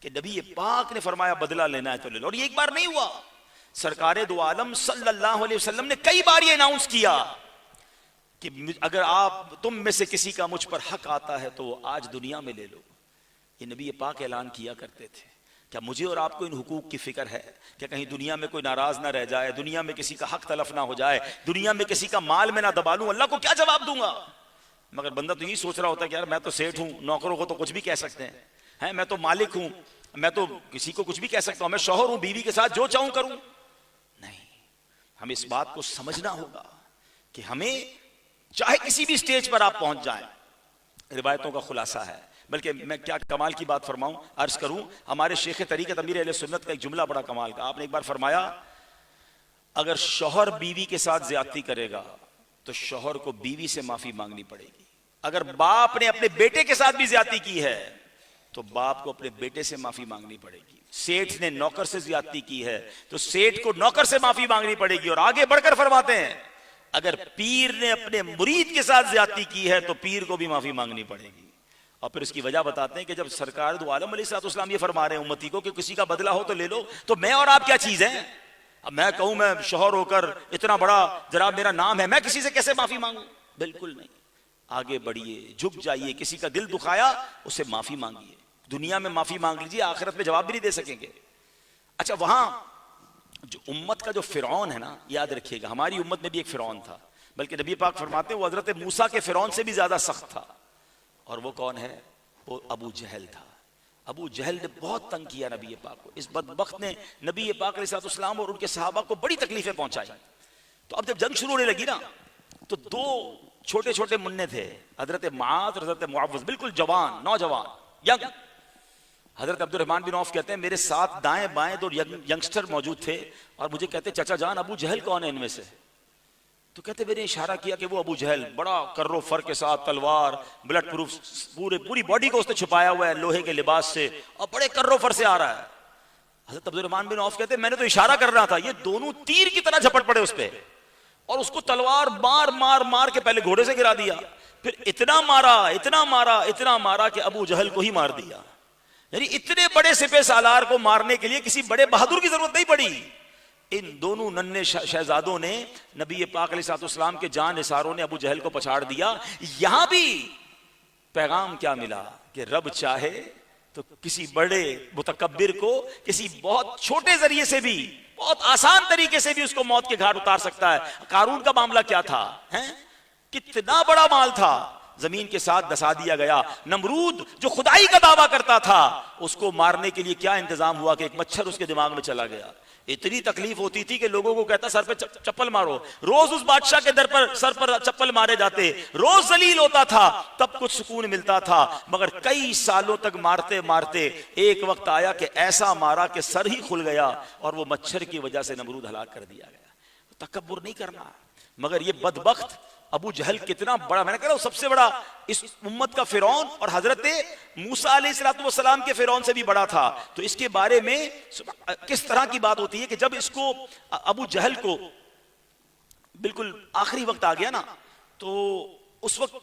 کہ نبی پاک نے فرمایا بدلہ لینا ہے تو لے لو۔ اور یہ ایک بار نہیں ہوا، سرکار دو عالم صلی اللہ علیہ وسلم نے کئی بار یہ اناؤنس کیا کہ اگر آپ تم میں سے کسی کا مجھ پر حق آتا ہے تو وہ آج دنیا میں لے لو۔ یہ نبی پاک اعلان کیا کرتے تھے۔ کیا مجھے اور آپ کو ان حقوق کی فکر ہے کہ کہیں دنیا میں کوئی ناراض نہ رہ جائے، دنیا میں کسی کا حق تلف نہ ہو جائے، دنیا میں کسی کا مال میں نہ دبا لوں؟ اللہ کو کیا جواب دوں گا؟ مگر بندہ تو یہی سوچ رہا ہوتا ہے کہ یار میں تو سیٹ ہوں، نوکروں کو تو کچھ بھی کہہ سکتے ہیں، میں تو مالک ہوں، میں تو کسی کو کچھ بھی کہہ سکتا ہوں، میں شوہر ہوں، بیوی کے ساتھ جو چاہوں کروں. نہیں، ہمیں اس بات کو سمجھنا ہوگا کہ ہمیں چاہے کسی بھی سٹیج پر آپ پہنچ جائیں، روایتوں کا خلاصہ ہے. بلکہ میں کیا کمال کی بات فرماؤں، عرض کروں، ہمارے شیخ طریقت امیر اہل سنت کا ایک جملہ بڑا کمال کا. آپ نے ایک بار فرمایا اگر شوہر بیوی کے ساتھ زیادتی کرے گا تو شوہر کو بیوی سے معافی مانگنی پڑے گی. اگر باپ نے اپنے بیٹے کے ساتھ بھی زیادتی کی ہے تو باپ کو اپنے بیٹے سے معافی مانگنی پڑے گی. سیٹھ نے نوکر سے زیادتی کی ہے تو سیٹھ کو نوکر سے معافی مانگنی پڑے گی. اور آگے بڑھ کر فرماتے ہیں اگر پیر نے اپنے مرید کے ساتھ زیادتی کی ہے تو پیر کو بھی معافی مانگنی پڑے گی. اور پھر اس کی وجہ بتاتے ہیں کہ جب سرکار دو عالم علیہ السلام یہ فرما رہے ہیں امتی کو کہ کسی کا بدلہ ہو تو لے لو، تو میں اور آپ کیا چیز ہیں؟ اب میں کہوں میں شوہر ہو کر اتنا بڑا جناب میرا نام ہے، میں کسی سے کیسے معافی مانگوں؟ بالکل نہیں. آگے بڑھیے، جھک جائیے، کسی کا دل دکھایا اس سے معافی مانگیے. دنیا میں معافی مانگ لیجیے، آخرت میں جواب بھی نہیں دے سکیں گے. اچھا، وہاں جو امت کا جو فرعون ہے نا، یاد رکھیے گا ہماری امت میں بھی ایک فرعون تھا، بلکہ نبی پاک فرماتے ہیں وہ حضرت موسیٰ کے فرعون سے بھی زیادہ سخت تھا. اور وہ کون ہے؟ وہ ابو جہل تھا. ابو جہل نے بہت تنگ کیا نبی پاک کو. اس بدبخت نے نبی پاک علیہ السلام اور ان کے صحابہ کو بڑی تکلیفیں پہنچائی. تو اب جب جنگ شروع ہونے لگی نا تو دو چھوٹے چھوٹے منع تھے، حضرت معاذ اور حضرت معوذ، بالکل جوان، نوجوان، ینگ. حضرت عبد الرحمن بن عوف کہتے ہیں میرے ساتھ دائیں بائیں دو ینگسٹر موجود تھے اور مجھے کہتے چچا جان ابو جہل کون ہے ان میں سے؟ تو کہتے میں نے اشارہ کیا کہ وہ ابو جہل، بڑا کرو فر کے ساتھ، تلوار، بلٹ پروف، پوری باڈی کو اس نے چھپایا ہوا ہے لوہے کے لباس سے، اور بڑے کرو فر سے آ رہا ہے. حضرت عبد الرحمن بن عوف کہتے میں نے تو اشارہ کر رہا تھا، یہ دونوں تیر کی طرح جھپٹ پڑے اس پہ اور اس کو تلوار مار کے پہلے گھوڑے سے گرا دیا، پھر اتنا مارا کہ ابو جہل کو ہی مار دیا. یعنی اتنے بڑے سپہ سالار کو مارنے کے لیے کسی بڑے بہادر کی ضرورت نہیں پڑی. ان دونوں ننھے شہزادوں نے نبی پاک علیہ السلام کے جان نثاروں نے ابو جہل کو پچھاڑ دیا. یہاں بھی پیغام کیا ملا کہ رب چاہے تو کسی بڑے متکبر کو کسی بہت چھوٹے ذریعے سے بھی، بہت آسان طریقے سے بھی اس کو موت کے گھاٹ اتار سکتا ہے. قارون کا معاملہ کیا تھا؟ کتنا بڑا مال تھا، زمین کے ساتھ دسا دیا گیا. نمرود جو خدائی کا دعویٰ کرتا تھا اس کو مارنے کے لیے کیا انتظام ہوا کہ ایک مچھر اس کے دماغ میں چلا گیا. اتنی تکلیف ہوتی تھی کہ لوگوں کو کہتا سر پہ چپل مارو. روز اس بادشاہ کے سر پر چپل مارے جاتے، روز ذلیل ہوتا تھا، تب کچھ سکون ملتا تھا. مگر کئی سالوں تک مارتے مارتے ایک وقت آیا کہ ایسا مارا کہ سر ہی کھل گیا اور وہ مچھر کی وجہ سے نمرود ہلاک کر دیا گیا. تکبر نہیں کرنا. مگر یہ بدبخت ابو جہل کتنا بڑا، میں نے کہا سب سے بڑا اس امت کا فرعون، اور حضرت موسیٰ علیہ السلام کے فرعون سے بھی بڑا تھا. تو اس کے بارے میں کس طرح کی بات ہوتی ہے کہ جب اس کو ابو جہل کو بالکل آخری وقت آ گیا نا تو اس وقت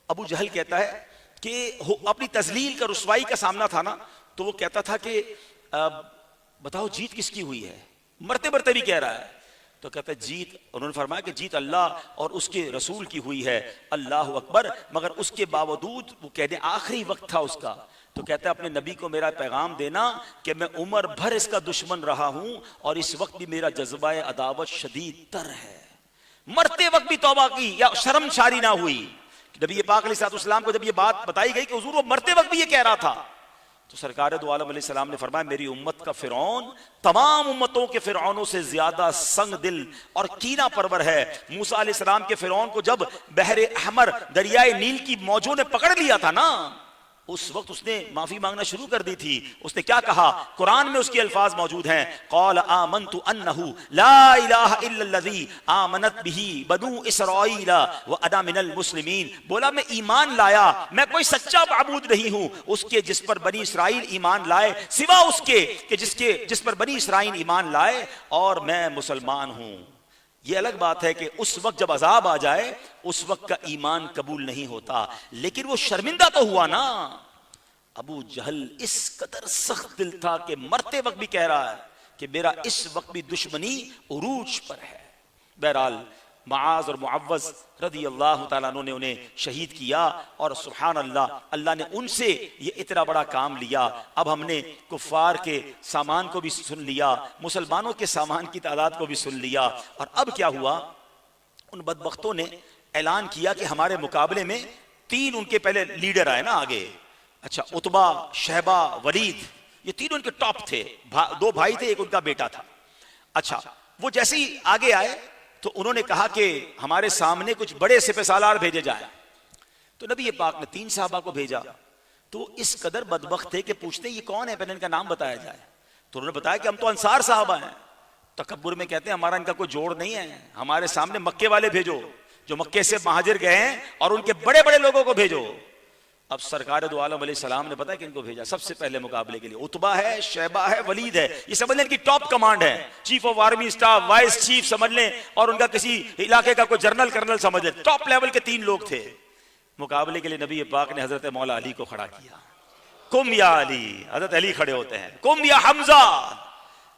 ابو جہل کہتا ہے کہ اپنی تذلیل کا، رسوائی کا سامنا تھا نا، تو وہ کہتا تھا کہ بتاؤ جیت کس کی ہوئی ہے؟ مرتے مرتے بھی کہہ رہا ہے. تو کہتا ہے جیت، انہوں نے فرمایا کہ جیت اللہ اور اس کے رسول کی ہوئی ہے، اللہ اکبر. مگر اس کے باوجود وہ کہنے آخری وقت تھا اس کا، تو کہتا ہے اپنے نبی کو میرا پیغام دینا کہ میں عمر بھر اس کا دشمن رہا ہوں اور اس وقت بھی میرا جذبہ عداوت شدید تر ہے. مرتے وقت بھی توبہ کی یا شرم شاری نہ ہوئی. نبی پاک علیہ السلام کو جب یہ بات بتائی گئی کہ حضور وہ مرتے وقت بھی یہ کہہ رہا تھا، تو سرکار دو عالم علیہ السلام نے فرمایا میری امت کا فرعون تمام امتوں کے فرعونوں سے زیادہ سنگ دل اور کینہ پرور ہے. موسیٰ علیہ السلام کے فرعون کو جب بحر احمر دریائے نیل کی موجوں نے پکڑ لیا تھا نا، اس وقت اس نے معافی مانگنا شروع کر دی تھی. اس نے کیا کہا؟ قرآن میں اس کے الفاظ موجود ہیں، قال آمنت انہ لا الہ الا الذی آمنت بہ بنو اسرائیل وانا من المسلمین. بولا میں ایمان لایا، میں کوئی سچا معبود نہیں ہوں اس کے جس پر بنی اسرائیل ایمان لائے، سوا اس کے کہ جس پر بنی اسرائیل ایمان لائے، اور میں مسلمان ہوں. یہ الگ بات ہے کہ اس وقت جب عذاب آ جائے اس وقت کا ایمان قبول نہیں ہوتا، لیکن وہ شرمندہ تو ہوا نا. ابو جہل اس قدر سخت دل تھا کہ مرتے وقت بھی کہہ رہا ہے کہ میرا اس وقت بھی دشمنی عروج پر ہے. بہرحال معاذ اور معوذ رضی اللہ تعالیٰ عنہ نے انہیں شہید کیا، اور سبحان اللہ، اللہ نے ان سے یہ اتنا بڑا کام لیا. اب ہم نے کفار کے سامان کو بھی سن لیا، مسلمانوں کے سامان کی تعداد کو بھی سن لیا، اور اب کیا ہوا؟ ان بدبختوں نے اعلان کیا کہ ہمارے مقابلے میں تین ان کے پہلے لیڈر آئے نا آگے. اچھا عتبہ، شیبہ، ولید، یہ تینوں ان کے ٹاپ تھے. دو بھائی تھے، ایک ان کا بیٹا تھا. اچھا وہ جیسے ہی آگے آئے تو انہوں نے کہا کہ ہمارے سامنے کچھ بڑے سپہ سالار بھیجے جائیں. تو نبی پاک نے 3 صحابہ کو بھیجا. تو اس قدر بدبخت تھے کہ پوچھتے یہ کون ہے، پہلے ان کا نام بتایا جائے. تو انہوں نے بتایا کہ ہم تو انصار صحابہ ہیں. تکبر میں کہتے ہیں ہمارا ان کا کوئی جوڑ نہیں ہے، ہمارے سامنے مکے والے بھیجو، جو مکے سے مہاجر گئے ہیں، اور ان کے بڑے بڑے لوگوں کو بھیجو. اب سرکار دو عالم علیہ السلام نے پتا کہ ان کو بھیجا سب سے پہلے مقابلے کے لیے. عتبہ ہے، شیبہ ہے، ولید ہے. یہ سمجھ لیں ان کی ٹاپ کمانڈ ہے، chief of army staff, vice chief سمجھ لیں، اور ان کا کسی علاقے کا کوئی جنرل کرنل سمجھ لیں. ٹاپ لیول کے 3 لوگ تھے. مقابلے کے لیے نبی پاک نے حضرت مولا علی کو کھڑا کیا. کم یا علی، حضرت علی کھڑے ہوتے ہیں. کم یا حمزہ،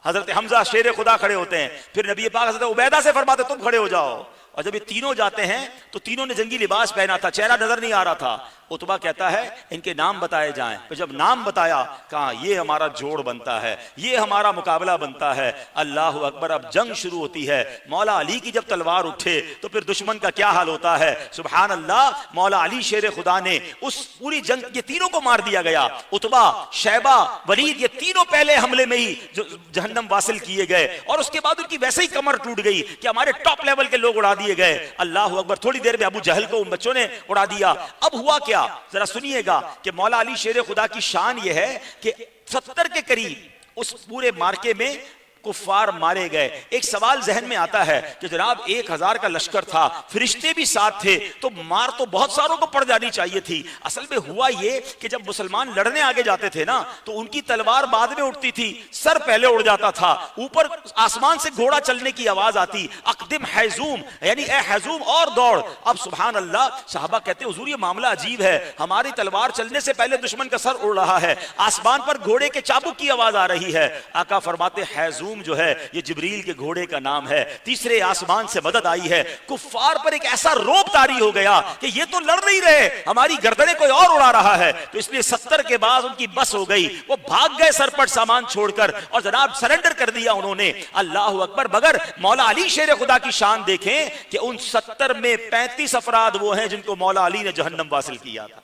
حضرت حمزہ شیر خدا کھڑے ہوتے ہیں. پھر نبی پاک حضرت عبیدہ سے فرماتے تم کھڑے ہو جاؤ. اور جب یہ تینوں جاتے ہیں تو تینوں نے جنگی لباس پہنا تھا، چہرہ نظر نہیں آ رہا تھا. عتبہ کہتا ہے ان کے نام بتائے جائیں. پھر جب نام بتایا کہا یہ ہمارا جوڑ بنتا ہے، یہ ہمارا مقابلہ بنتا ہے. اللہ اکبر. اب جنگ شروع ہوتی ہے. مولا علی کی جب تلوار اٹھے تو پھر دشمن کا کیا حال ہوتا ہے. سبحان اللہ. مولا علی شیر خدا نے اس پوری جنگ یہ تینوں کو مار دیا گیا. عتبہ، شیبہ، ولید، یہ تینوں پہلے حملے میں ہی جہنم واصل کیے گئے. اور اس کے بعد ان کی ویسے ہی کمر ٹوٹ گئی کہ ہمارے ٹاپ لیول کے لوگ اڑا دیے گئے. اللہ اکبر. تھوڑی دیر میں ابو جہل کو ان بچوں نے اڑا دیا. اب ہوا کیا ذرا سنیے گا کہ مولا علی شیر خدا کی شان یہ ہے کہ 70 کے قریب اس پورے مارکے میں کفار مارے گئے. ایک سوال ذہن میں آتا ہے کہ جناب 1000 کا لشکر تھا، فرشتے بھی ساتھ تھے، تو مار تو بہت ساروں کو پڑ جانی چاہیے تھی. اصل میں ہوا یہ کہ جب مسلمان لڑنے آگے جاتے تھے نا تو ان کی تلوار بعد میں اٹھتی تھی، سر پہلے اڑ جاتا تھا. اوپر آسمان سے گھوڑا چلنے کی آواز آتی، اقدم حیزوم، یعنی اے حیزوم اور دوڑ. اب سبحان اللہ صحابہ کہتے حضور یہ معاملہ عجیب ہے، ہماری تلوار چلنے سے پہلے دشمن کا سر اڑ رہا ہے، آسمان پر گھوڑے کے چابک کی آواز آ رہی ہے. آقا فرماتے حیزوم جو ہے یہ جبریل کے گھوڑے کا نام ہے، تیسرے آسمان سے مدد آئی ہے. کفار پر ایک ایسا روب طاری ہو گیا کہ یہ تو لڑ نہیں رہے، ہماری گردنیں کوئی اور اڑا رہا ہے. تو اس لیے 70 کے بعد ان کی بس ہو گئی، وہ بھاگ گئے سر پر سامان چھوڑ کر اور جناب سرنڈر کر دیا انہوں نے. اللہ اکبر. مگر مولا علی شیر خدا کی شان دیکھیں کہ ان 70 میں 35 افراد وہ ہیں جن کو مولا علی نے جہنم واصل کیا تھا.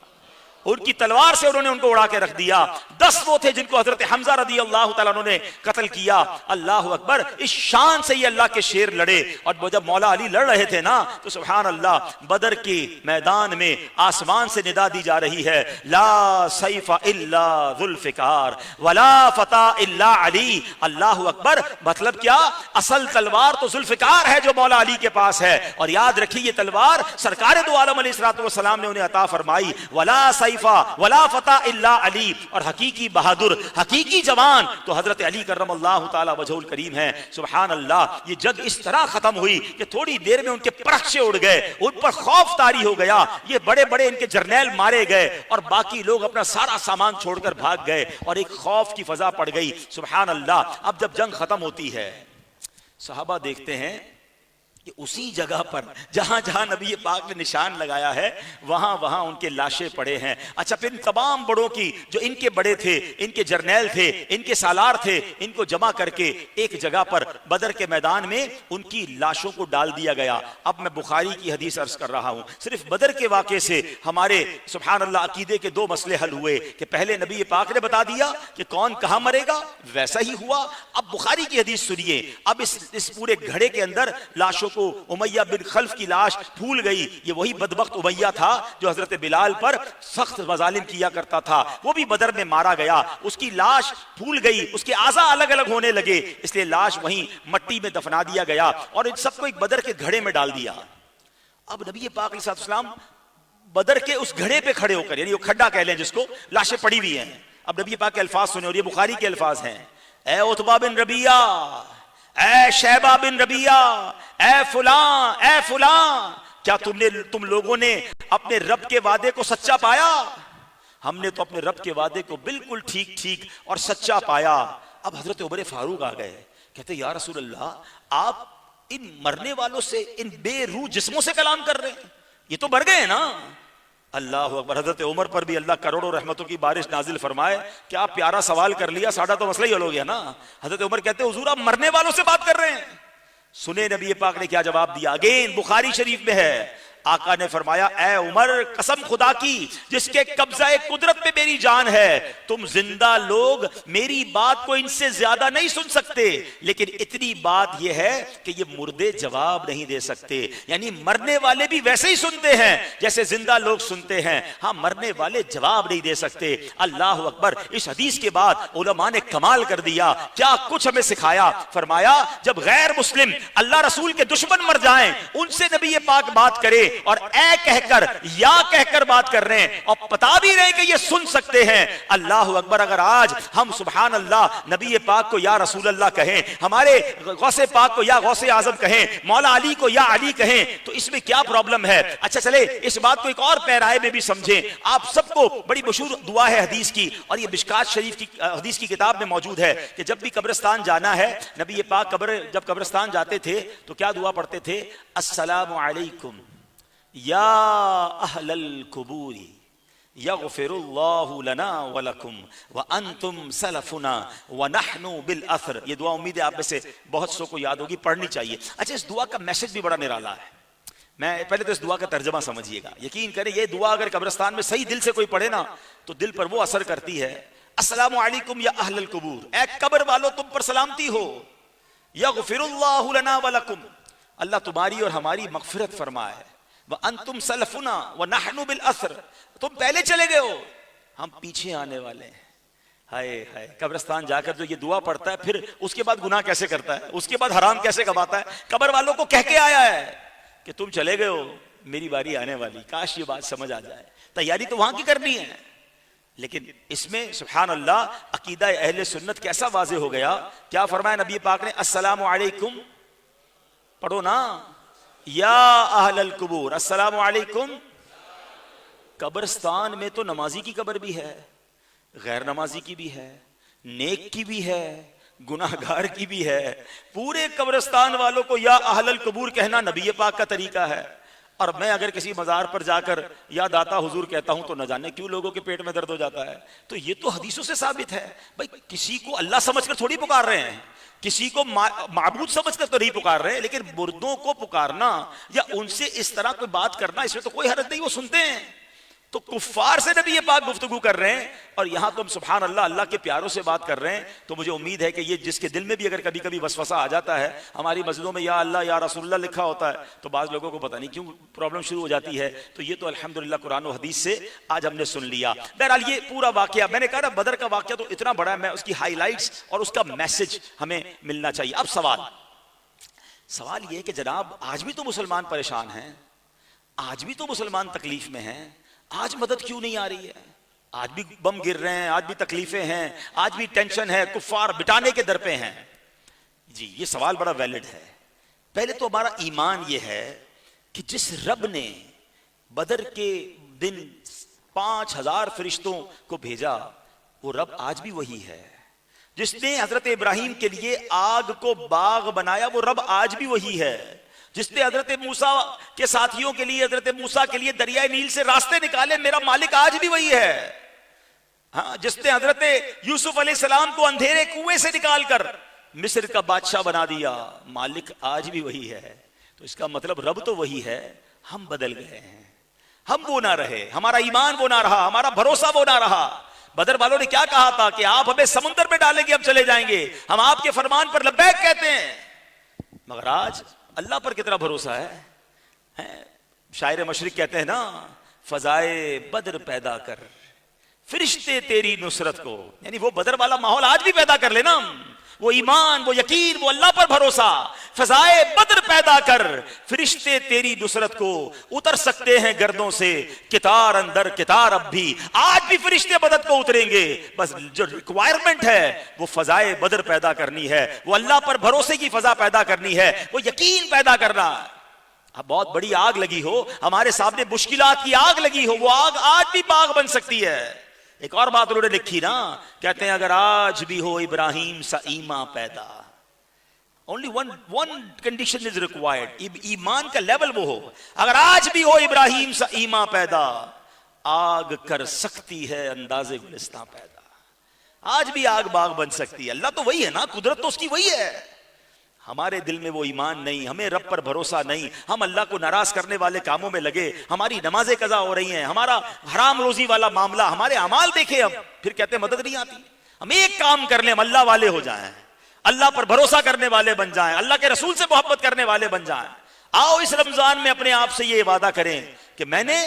ان کی تلوار سے انہوں نے ان کو اڑا کے رکھ دیا. 10 وہ تھے جن کو حضرت حمزہ رضی اللہ تعالیٰ عنہ نے قتل کیا. اللہ اکبر. اس شان سے یہ اللہ کے شیر لڑے. اور جب مولا علی لڑ رہے تھے نا تو سبحان اللہ بدر کے میدان میں آسمان سے ندا دی جا رہی ہے، لا سیف الا ذو الفقار ولا فتح الا علی. اللہ اکبر. مطلب کیا؟ اصل تلوار تو ذوالفقار ہے جو مولا علی کے پاس ہے. اور یاد رکھیے یہ تلوار سرکار دو عالم علیہ السلام نے انہیں عطا فرمائی. ولا ولا فتح الا علی. اور حقیقی بہادر، حقیقی جوان تو حضرت علی کرم اللہ تعالی وجہ الکریم ہے. سبحان اللہ. یہ جنگ اس طرح ختم ہوئی کہ تھوڑی دیر میں ان کے پرخچے اڑ گئے، ان پر خوف طاری ہو گیا. یہ بڑے بڑے ان کے جرنیل مارے گئے اور باقی لوگ اپنا سارا سامان چھوڑ کر بھاگ گئے اور ایک خوف کی فضا پڑ گئی. سبحان اللہ. اب جب جنگ ختم ہوتی ہے صحابہ دیکھتے ہیں کہ اسی جگہ پر جہاں جہاں نبی پاک نے نشان لگایا ہے وہاں وہاں ان کے لاشیں پڑے ہیں. اچھا پھر تمام بڑوں کی جو ان کے بڑے تھے، ان کے جرنیل تھے، ان کے سالار تھے، ان کو جمع کر کے ایک جگہ پر بدر کے میدان میں ان کی لاشوں کو ڈال دیا گیا. اب میں بخاری کی حدیث عرض کر رہا ہوں. صرف بدر کے واقعے سے ہمارے سبحان اللہ عقیدے کے 2 مسئلے حل ہوئے کہ پہلے نبی پاک نے بتا دیا کہ کون کہاں مرے گا، ویسا ہی ہوا. اب بخاری کی حدیث سنیے. اب اس پورے گھڑے کے اندر لاشوں کو امیہ بن خلف کی لاش پھول گئی. یہ وہی بدبخت امیہ تھا جو حضرت بلال پر سخت مظالم کیا کرتا تھا، وہ بھی بدر میں مارا گیا. اس کی لاش پھول گئی، اس کے اعضاء الگ الگ ہونے لگے، اس لیے لاش وہیں مٹی میں دفنا دیا گیا اور ان سب کو ایک بدر کے گھڑے میں ڈال دیا. اب نبی پاک علیہ السلام بدر کے اس گھڑے پہ کھڑے ہو کر، یعنی وہ کھڈا کہہ لیں جس کو، لاشیں پڑی ہوئی ہیں. اب نبی پاک کے الفاظ سنیں اور یہ بخاری کے الفاظ ہیں. اے عتبہ بن ربیعہ، اے شیبہ بن ربیعہ، اے فلاں، اے فلاں، کیا تم لوگوں نے اپنے رب کے وعدے کو سچا پایا؟ ہم نے تو اپنے رب کے وعدے کو بالکل ٹھیک اور سچا پایا. اب حضرت عمر فاروق آ گئے، کہتے یا رسول اللہ آپ ان مرنے والوں سے، ان بے روح جسموں سے کلام کر رہے ہیں، یہ تو مر گئے ہیں نا. اللہ اکبر. حضرت عمر پر بھی اللہ کروڑوں رحمتوں کی بارش نازل فرمائے کہ آپ پیارا سوال کر لیا، ساڑھا تو مسئلہ ہی حل ہو گیا نا. حضرت عمر کہتے حضور آپ مرنے والوں سے بات کر رہے ہیں. سنے نبی پاک نے کیا جواب دیا. اگین بخاری شریف میں ہے، آقا نے فرمایا اے عمر قسم خدا کی جس کے قبضہ قدرت پہ میری جان ہے، تم زندہ لوگ میری بات کو ان سے زیادہ نہیں سن سکتے، لیکن اتنی بات یہ ہے کہ یہ مردے جواب نہیں دے سکتے، یعنی مرنے والے بھی ویسے ہی سنتے ہیں جیسے زندہ لوگ سنتے ہیں، ہاں مرنے والے جواب نہیں دے سکتے۔ اللہ اکبر۔ اس حدیث کے بعد علماء نے کمال کر دیا، کیا کچھ ہمیں سکھایا۔ فرمایا جب غیر مسلم اللہ رسول کے دشمن مر جائیں ان سے نبی پاک بات کرے اور اے کہہ کر یا کہہ کر بات کر رہے ہیں اور بتا بھی رہے ہیں کہ یہ سن سکتے ہیں۔ اللہ اکبر۔ اگر آج ہم سبحان اللہ نبی پاک کو یا رسول اللہ کہیں، ہمارے غوث پاک کو یا غوث اعظم کہیں، مولا علی کو یا علی کہیں، تو اس میں کیا پرابلم ہے؟ اچھا چلے اس بات کو ایک اور پیرائے میں بھی سمجھیں۔ آپ سب کو بڑی مشہور دعا ہے حدیث کی، اور یہ مشکات شریف کی حدیث کی کتاب میں موجود ہے کہ جب بھی قبرستان جانا ہے نبی پاک جب قبرستان جاتے تھے تو کیا دعا پڑھتے تھے؟ السلام علیکم یا اہل القبور یغفر اللہ لنا ولکم وانتم سلفنا ونحن بالاثر۔ یہ دعا امید ہے آپ میں سے بہت سو کو یاد ہوگی، پڑھنی چاہیے۔ اچھا اس دعا کا میسج بھی بڑا نرالا ہے، میں پہلے تو اس دعا کا ترجمہ سمجھیے گا۔ یقین کریں یہ دعا اگر قبرستان میں صحیح دل سے کوئی پڑھے نا تو دل پر وہ اثر کرتی ہے۔ السلام علیکم یا اہل القبور، اے قبر والو تم پر سلامتی ہو، یغفر اللہ لنا ولکم، اللہ تمہاری اور ہماری مغفرت فرمائے، وانتم سلفنا ونحن بالاثر، تم پہلے چلے گئے ہو ہم پیچھے آنے والے ہیں۔ ہائے ہائے، قبرستان جا کر جو یہ دعا پڑھتا ہے پھر اس کے بعد گناہ کیسے کرتا ہے، اس کے بعد حرام کیسے کماتا ہے، قبر والوں کو کہہ کے آیا ہے کہ تم چلے گئے ہو میری باری آنے والی۔ کاش یہ بات سمجھ آ جائے۔ تیاری تو وہاں کی کرنی ہے، لیکن اس میں سبحان اللہ عقیدہ اہل سنت کیسا واضح ہو گیا۔ کیا فرمایا نبی پاک نے؟ السلام علیکم، پڑھو نا، یا اہل القبور، السلام علیکم۔ قبرستان میں تو نمازی کی قبر بھی ہے، غیر نمازی کی بھی ہے، نیک کی بھی ہے، گناہگار کی بھی ہے، پورے قبرستان والوں کو یا اہل القبور کہنا نبی پاک کا طریقہ ہے۔ اور میں اگر کسی مزار پر جا کر یا داتا حضور کہتا ہوں تو نہ جانے کیوں لوگوں کے پیٹ میں درد ہو جاتا ہے۔ تو یہ تو حدیثوں سے ثابت ہے بھائی، کسی کو اللہ سمجھ کر تھوڑی پکار رہے ہیں، کسی کو معبود سمجھ کر تو نہیں پکار رہے، لیکن مردوں کو پکارنا یا ان سے اس طرح کوئی بات کرنا اس میں تو کوئی حرج نہیں، وہ سنتے ہیں۔ تو کفار سے نبی یہ پاک گفتگو کر رہے ہیں اور یہاں تو ہم سبحان اللہ اللہ کے پیاروں سے بات کر رہے ہیں۔ تو مجھے امید ہے کہ یہ جس کے دل میں بھی اگر کبھی کبھی وسوسہ آ جاتا ہے، ہماری مسجدوں میں یا اللہ یا رسول اللہ لکھا ہوتا ہے تو بعض لوگوں کو پتہ نہیں کیوں پرابلم شروع ہو جاتی ہے، تو یہ تو الحمدللہ قرآن و حدیث سے آج ہم نے سن لیا۔ بہرحال یہ پورا واقعہ، میں نے کہا نا بدر کا واقعہ تو اتنا بڑا ہے، میں اس کی ہائی لائٹس اور اس کا میسج ہمیں ملنا چاہیے۔ اب سوال یہ ہے کہ جناب آج بھی تو مسلمان پریشان ہیں، آج بھی تو مسلمان تکلیف میں ہیں، آج مدد کیوں نہیں آ رہی ہے؟ آج بھی بم گر رہے ہیں، آج بھی تکلیفیں ہیں، آج بھی ٹینشن ہے، کفار بٹانے کے در پہ ہیں۔ جی یہ سوال بڑا ویلڈ ہے۔ پہلے تو ہمارا ایمان یہ ہے کہ جس رب نے بدر کے دن 5000 فرشتوں کو بھیجا وہ رب آج بھی وہی ہے۔ جس نے حضرت ابراہیم کے لیے آگ کو باغ بنایا وہ رب آج بھی وہی ہے۔ جس نے حضرت موسیٰ کے ساتھیوں کے لیے، حضرت موسیٰ کے لیے دریائے نیل سے راستے نکالے، میرا مالک آج بھی وہی ہے۔ ہاں، جس نے حضرت یوسف علیہ السلام کو اندھیرے کنویں سے نکال کر مصر کا بادشاہ بنا دیا، مالک آج بھی وہی ہے۔ تو اس کا مطلب رب تو وہی ہے، ہم بدل گئے ہیں، ہم وہ نہ رہے، ہمارا ایمان وہ نہ رہا، ہمارا بھروسہ وہ نہ رہا۔ بدر والوں نے کیا کہا تھا کہ آپ ہمیں سمندر میں ڈالیں گے ہم چلے جائیں گے، ہم آپ کے فرمان پر لبیک کہتے ہیں۔ مگر آج اللہ پر کتنا بھروسہ ہے؟ شاعر مشرق کہتے ہیں نا، فضائے بدر پیدا کر فرشتے تیری نصرت کو، یعنی وہ بدر والا ماحول آج بھی پیدا کر لینا، وہ ایمان، وہ یقین، وہ اللہ پر بھروسہ۔ فضائے بدر پیدا کر فرشتے تیری نصرت کو، اتر سکتے ہیں گردوں سے کتار اندر کتار، اب بھی آج بھی فرشتے مدد کو اتریں گے، بس جو ریکوائرمنٹ ہے وہ فضائے بدر پیدا کرنی ہے، وہ اللہ پر بھروسے کی فضا پیدا کرنی ہے، وہ یقین پیدا کرنا۔ اب بہت بڑی آگ لگی ہو، ہمارے سامنے مشکلات کی آگ لگی ہو، وہ آگ آج بھی باغ بن سکتی ہے۔ ایک اور بات انہوں نے لکھی نا، کہتے ہیں اگر آج بھی ہو ابراہیم سا ایمان پیدا، only one condition is required، ایمان کا لیول وہ ہو، اگر آج بھی ہو ابراہیم سا ایمان پیدا، آگ کر سکتی ہے انداز گلستان پیدا۔ آج بھی آگ باغ بن سکتی ہے، اللہ تو وہی ہے نا، قدرت تو اس کی وہی ہے۔ ہمارے دل میں وہ ایمان نہیں, ہمیں رب پر بھروسہ نہیں, ہم اللہ کو ناراض کرنے والے کاموں میں لگے, ہماری نمازیں قضا ہو رہی ہیں, ہمارا حرام روزی والا معاملہ, ہمارے اعمال دیکھے ہم, پھر کہتے ہیں مدد نہیں آتی. ہم ایک کام کر لیں, ہم اللہ والے ہو جائیں, اللہ پر بھروسہ کرنے والے بن جائیں, اللہ کے رسول سے محبت کرنے والے بن جائیں. آؤ اس رمضان میں اپنے آپ سے یہ وعدہ کریں کہ میں نے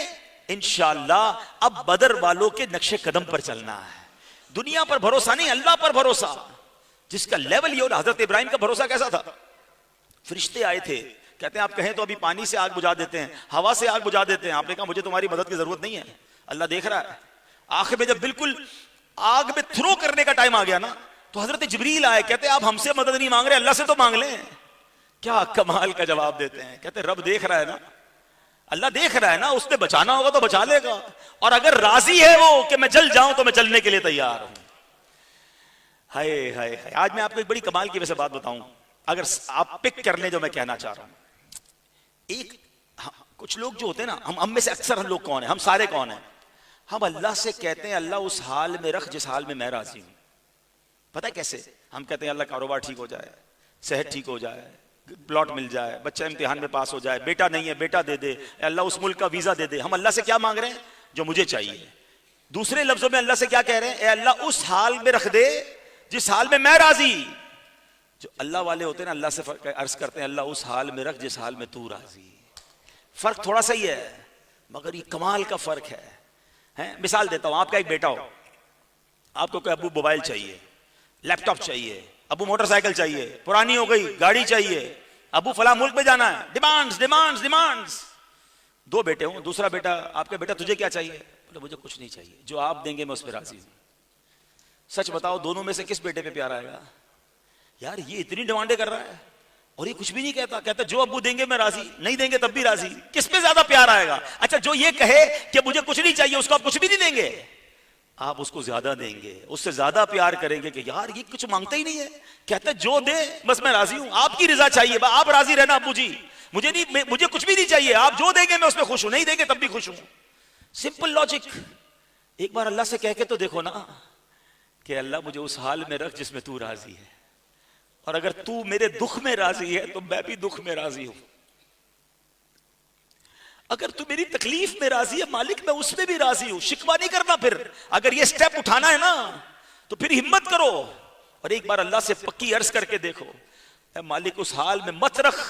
انشاءاللہ اب بدر والوں کے نقش قدم پر چلنا ہے. دنیا پر بھروسہ نہیں, اللہ پر بھروسہ, جس کا لیول یہ. حضرت ابراہیم کا بھروسہ کیسا تھا؟ فرشتے آئے تھے, کہتے ہیں آپ کہیں تو ابھی پانی سے آگ بجھا دیتے ہیں, ہوا سے آگ بجھا دیتے ہیں. آپ نے کہا مجھے تمہاری مدد کی ضرورت نہیں ہے, اللہ دیکھ رہا ہے. آخر میں جب بالکل آگ میں تھرو کرنے کا ٹائم آ گیا نا, تو حضرت جبریل آئے, کہتے ہیں آپ ہم سے مدد نہیں مانگ رہے, اللہ سے تو مانگ لیں. کیا کمال کا جواب دیتے ہیں, کہتے ہیں رب دیکھ رہا ہے نا, اللہ دیکھ رہا ہے نا, اس نے بچانا ہوگا تو بچا لے گا, اور اگر راضی ہے وہ کہ میں جل جاؤں تو میں جلنے کے لیے تیار ہوں. ہائے ہائے, آج میں آپ کو ایک بڑی کمال کی وجہ سے بات بتاؤں, اگر آپ پک کر لیں جو میں کہنا چاہ رہا ہوں. ایک کچھ لوگ جو ہوتے ہیں نا, ہم میں سے اکثر ہم لوگ کون ہیں, ہم سارے کون ہیں, ہم اللہ سے کہتے ہیں اللہ اس حال میں رکھ جس حال میں میں راضی ہوں. پتہ ہے کیسے؟ ہم کہتے ہیں اللہ کاروبار ٹھیک ہو جائے, صحت ٹھیک ہو جائے, پلاٹ مل جائے, بچہ امتحان میں پاس ہو جائے, بیٹا نہیں ہے بیٹا دے دے, اللہ اس ملک کا ویزا دے دے. ہم اللہ سے کیا مانگ رہے ہیں؟ جو مجھے چاہیے. دوسرے لفظوں میں اللہ سے کیا کہہ رہے ہیں؟ اے اللہ اس حال میں رکھ دے جس حال میں میں راضی. جو اللہ والے ہوتے ہیں نا, اللہ سے عرض کرتے ہیں اللہ اس حال میں رکھ جس حال میں تو راضی. فرق تھوڑا سا ہی ہے, مگر یہ کمال کا فرق ہے. مثال دیتا ہوں, آپ کا ایک بیٹا ہو, آپ کو کہ ابو موبائل چاہیے, لیپ ٹاپ چاہیے, ابو موٹر سائیکل چاہیے, پرانی ہو گئی گاڑی چاہیے, ابو فلاں ملک میں جانا ہے, ڈیمانڈز ڈیمانڈز ڈیمانڈز. دو بیٹے ہوں, دوسرا بیٹا, آپ کا بیٹا تجھے کیا چاہیے؟ بولے مجھے کچھ نہیں چاہیے, جو آپ دیں گے میں اس پہ راضی ہوں. سچ بتاؤ دونوں میں سے کس بیٹے پہ پیار آئے گا؟ یار یہ اتنی ڈیمانڈیں کر رہا ہے اور یہ کچھ بھی نہیں کہتا, کہتا جو ابو دیں گے میں راضی, نہیں دیں گے تب بھی راضی. کس پہ زیادہ پیار آئے گا؟ اچھا جو یہ کہے کہ مجھے کچھ نہیں چاہیے, اس کو آپ کچھ بھی نہیں دیں گے, آپ اس کو زیادہ دیں گے, اس سے زیادہ پیار کریں گے کہ یار یہ کچھ مانگتا ہی نہیں ہے, کہتا ہے جو دے بس میں راضی ہوں, آپ کی رضا چاہیے, آپ راضی رہنا ابو جی, مجھے کچھ بھی نہیں چاہیے, آپ جو دیں گے میں اس پہ خوش ہوں, نہیں دیں گے تب بھی خوش ہوں. Simple logic. ایک بار اللہ سے کہہ کے تو دیکھو نا کہ اللہ مجھے اس حال میں رکھ جس میں تو راضی ہے, اور اگر تو میرے دکھ میں راضی ہے تو میں بھی دکھ میں راضی ہوں. اگر تو میری تکلیف میں راضی ہے مالک, میں اس میں بھی راضی ہوں. شکوہ نہیں کرنا. پھر اگر یہ سٹیپ اٹھانا ہے نا تو پھر ہمت کرو اور ایک بار اللہ سے پکی عرض کر کے دیکھو, اے مالک اس حال میں مت رکھ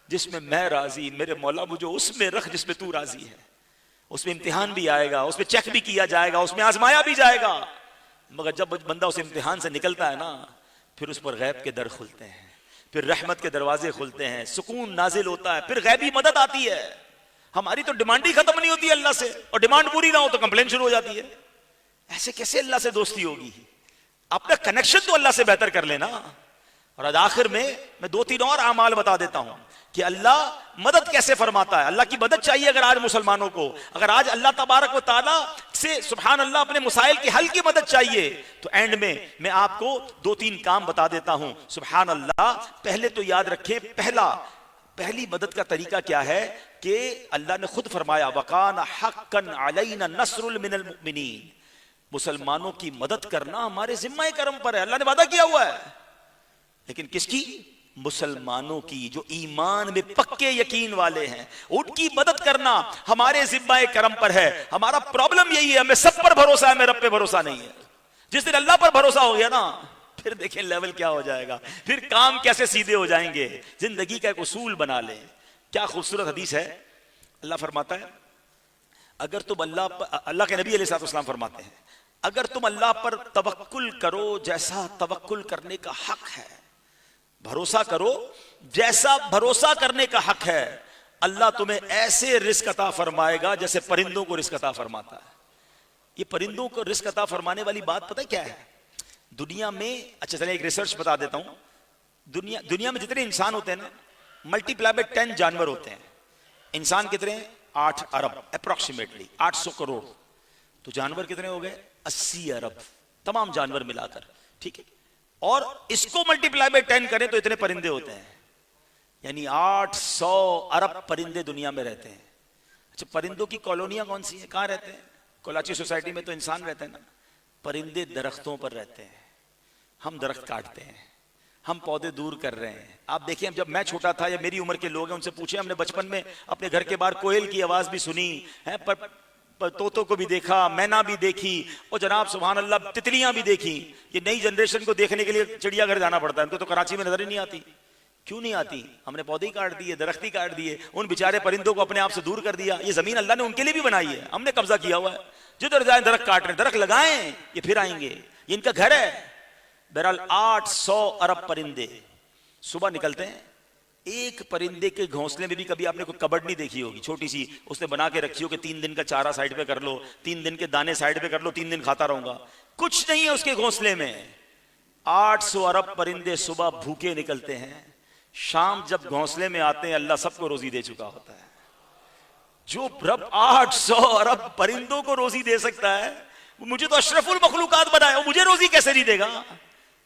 جس میں میں راضی, میرے مولا مجھے اس میں رکھ جس میں تو راضی ہے. اس میں امتحان بھی آئے گا, اس میں چیک بھی کیا جائے گا, اس میں آزمایا بھی جائے گا, مگر جب بندہ اس امتحان سے نکلتا ہے نا پھر اس پر غیب کے در کھلتے ہیں, پھر رحمت کے دروازے کھلتے ہیں, سکون نازل ہوتا ہے, پھر غیبی مدد آتی ہے. ہماری تو ڈیمانڈ ہی ختم نہیں ہوتی اللہ سے, اور ڈیمانڈ پوری نہ ہو تو کمپلین شروع ہو جاتی ہے. ایسے کیسے اللہ سے دوستی ہوگی؟ اپنا کنیکشن تو اللہ سے بہتر کر لینا. اور آج آخر میں دو تین اور اعمال بتا دیتا ہوں کہ اللہ مدد کیسے فرماتا ہے. اللہ کی مدد چاہیے اگر آج مسلمانوں کو, اگر آج اللہ تبارک و تعالیٰ سے سبحان اللہ اپنے مسائل کے حل کی مدد چاہیے, تو اینڈ میں آپ کو دو تین کام بتا دیتا ہوں. سبحان اللہ. پہلے تو یاد رکھیں, پہلی مدد کا طریقہ کیا ہے کہ اللہ نے خود فرمایا وَقَانَ حَقًّا عَلَيْنَا نَصْرٌ مِّنَ الْمُؤْمِنِينَ. مسلمانوں کی مدد کرنا ہمارے ذمہ کرم پر ہے, اللہ نے وعدہ کیا ہوا ہے. لیکن کس کی؟ مسلمانوں کی, جو ایمان میں پکے یقین والے ہیں, ان کی مدد کرنا ہمارے ذمہ کرم پر ہے. ہمارا پرابلم یہی ہے, ہمیں سب پر بھروسہ ہے, میرے رب پہ بھروسہ نہیں ہے. جس دن اللہ پر بھروسہ ہو گیا نا پھر دیکھیں لیول کیا ہو جائے گا, پھر کام کیسے سیدھے ہو جائیں گے. زندگی کا ایک اصول بنا لیں. کیا خوبصورت حدیث ہے. اللہ فرماتا ہے اگر تم اللہ کے نبی علیہ السلام فرماتے ہیں اگر تم اللہ پر توکل کرو جیسا توکل کرنے کا حق ہے, بھروسہ کرو جیسا بھروسہ کرنے کا حق ہے, اللہ تمہیں ایسے رزق عطا فرمائے گا جیسے پرندوں کو رزق عطا فرماتا ہے. یہ پرندوں کو رزق عطا فرمانے والی بات پتہ کیا ہے دنیا میں؟ اچھا چلیں ایک ریسرچ بتا دیتا ہوں. دنیا میں جتنے انسان ہوتے ہیں نا ملٹی پلائی بائی 10 جانور ہوتے ہیں. انسان کتنے ہیں؟ 8 ارب اپروکسیمیٹلی 800 کروڑ. تو جانور کتنے ہو گئے؟ 80 ارب تمام جانور ملا کر. ٹھیک ہے, اور اس کو ملٹی پلائی بائی 10 کریں تو اتنے پرندے ہوتے ہیں, یعنی 800 ارب پرندے دنیا میں رہتے ہیں. اچھا پرندوں کی کالونیاں کون سی ہیں, کہاں رہتے ہیں؟ کراچی سوسائٹی میں تو انسان رہتے ہیں نا, پرندے درختوں پر رہتے ہیں. ہم درخت کاٹتے ہیں, ہم پودے دور کر رہے ہیں. آپ دیکھیں جب میں چھوٹا تھا یا میری عمر کے لوگ ہیں ان سے پوچھیں, ہم نے بچپن میں اپنے گھر کے باہر کوئل کی آواز بھی سنی ہے, طوطوں کو بھی دیکھا, مینا بھی دیکھی, اور جناب سبحان اللہ تتلیاں بھی دیکھی. یہ نئی جنریشن کو دیکھنے کے لیے چڑیا گھر جانا پڑتا ہے, ان کو تو کراچی میں نظر ہی نہیں آتی. کیوں نہیں آتی؟ ہم نے پودے ہی کاٹ دیے, درخت ہی کاٹ دیے, ان بیچارے پرندوں کو اپنے آپ سے دور کر دیا. یہ زمین اللہ نے ان کے لیے بھی بنائی ہے, ہم نے قبضہ کیا ہوا ہے. جدھر جائیں درخت کاٹ رہے ہیں, درخت لگائیں, یہ پھر آئیں گے, یہ ان کا گھر ہے. بہرحال 800 ارب پرندے صبح نکلتے ہیں. ایک پرندے کے گھونسلے میں بھی کبھی آپ نے کوئی کبڈ نہیں دیکھی ہوگی چھوٹی سی, اس نے بنا کے رکھی ہو کہ 3 دن کا چارہ سائڈ پہ کر لو, 3 دن کے دانے سائڈ پہ کر لو, 3 دن کھاتا رہوں گا. کچھ نہیں ہے اس کے گھونسلے میں. 800 ارب پرندے صبح بھوکے نکلتے ہیں, شام جب گھونسلے میں آتے ہیں اللہ سب کو روزی دے چکا ہوتا ہے. جو رب 800 ارب پرندوں کو روزی دے سکتا ہے, مجھے تو اشرف المخلوقات بنایا, مجھے روزی کیسے نہیں دے گا؟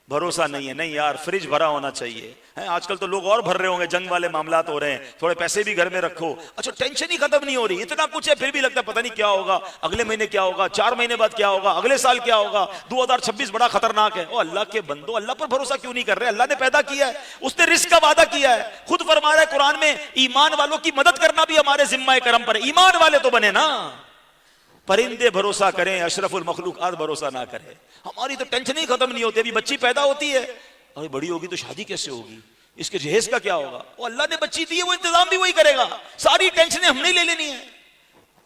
بھروسہ نہیں ہے. نہیں یار, فریج بھرا ہونا چاہیے. آج کل تو لوگ اور بھر رہے ہوں گے, جنگ والے معاملات ہو رہے ہیں, تھوڑے پیسے بھی گھر میں رکھو. اچھا ٹینشن ہی ختم نہیں ہو رہی, اتنا کچھ ہے پھر بھی لگتا ہے پتہ نہیں کیا ہوگا, اگلے مہینے کیا ہوگا, 4 مہینے بعد کیا ہوگا, اگلے سال کیا ہوگا, 2026 بڑا خطرناک ہے. او اللہ کے بندو, اللہ پر بھروسہ کیوں نہیں کر رہے؟ اللہ نے پیدا کیا ہے, اس نے رزق کا وعدہ کیا ہے, خود فرما رہا ہے قرآن میں ایمان والوں کی مدد کرنا بھی ہمارے ذمہ کرم پر ہے. ایمان والے تو بنے نا. پرندے بھروسہ کریں, اشرف المخلوقات بھروسہ نہ کرے. ہماری تو ٹینشن ہی ختم نہیں ہوتی. ابھی بچی پیدا ہوتی ہے, ارے بڑی ہوگی تو شادی کیسے ہوگی, اس کے جہیز کا کیا ہوگا؟ وہ اللہ نے بچی دی ہے, وہ انتظام بھی وہی کرے گا. ساری ٹینشنیں ہم نے لے لینی ہے.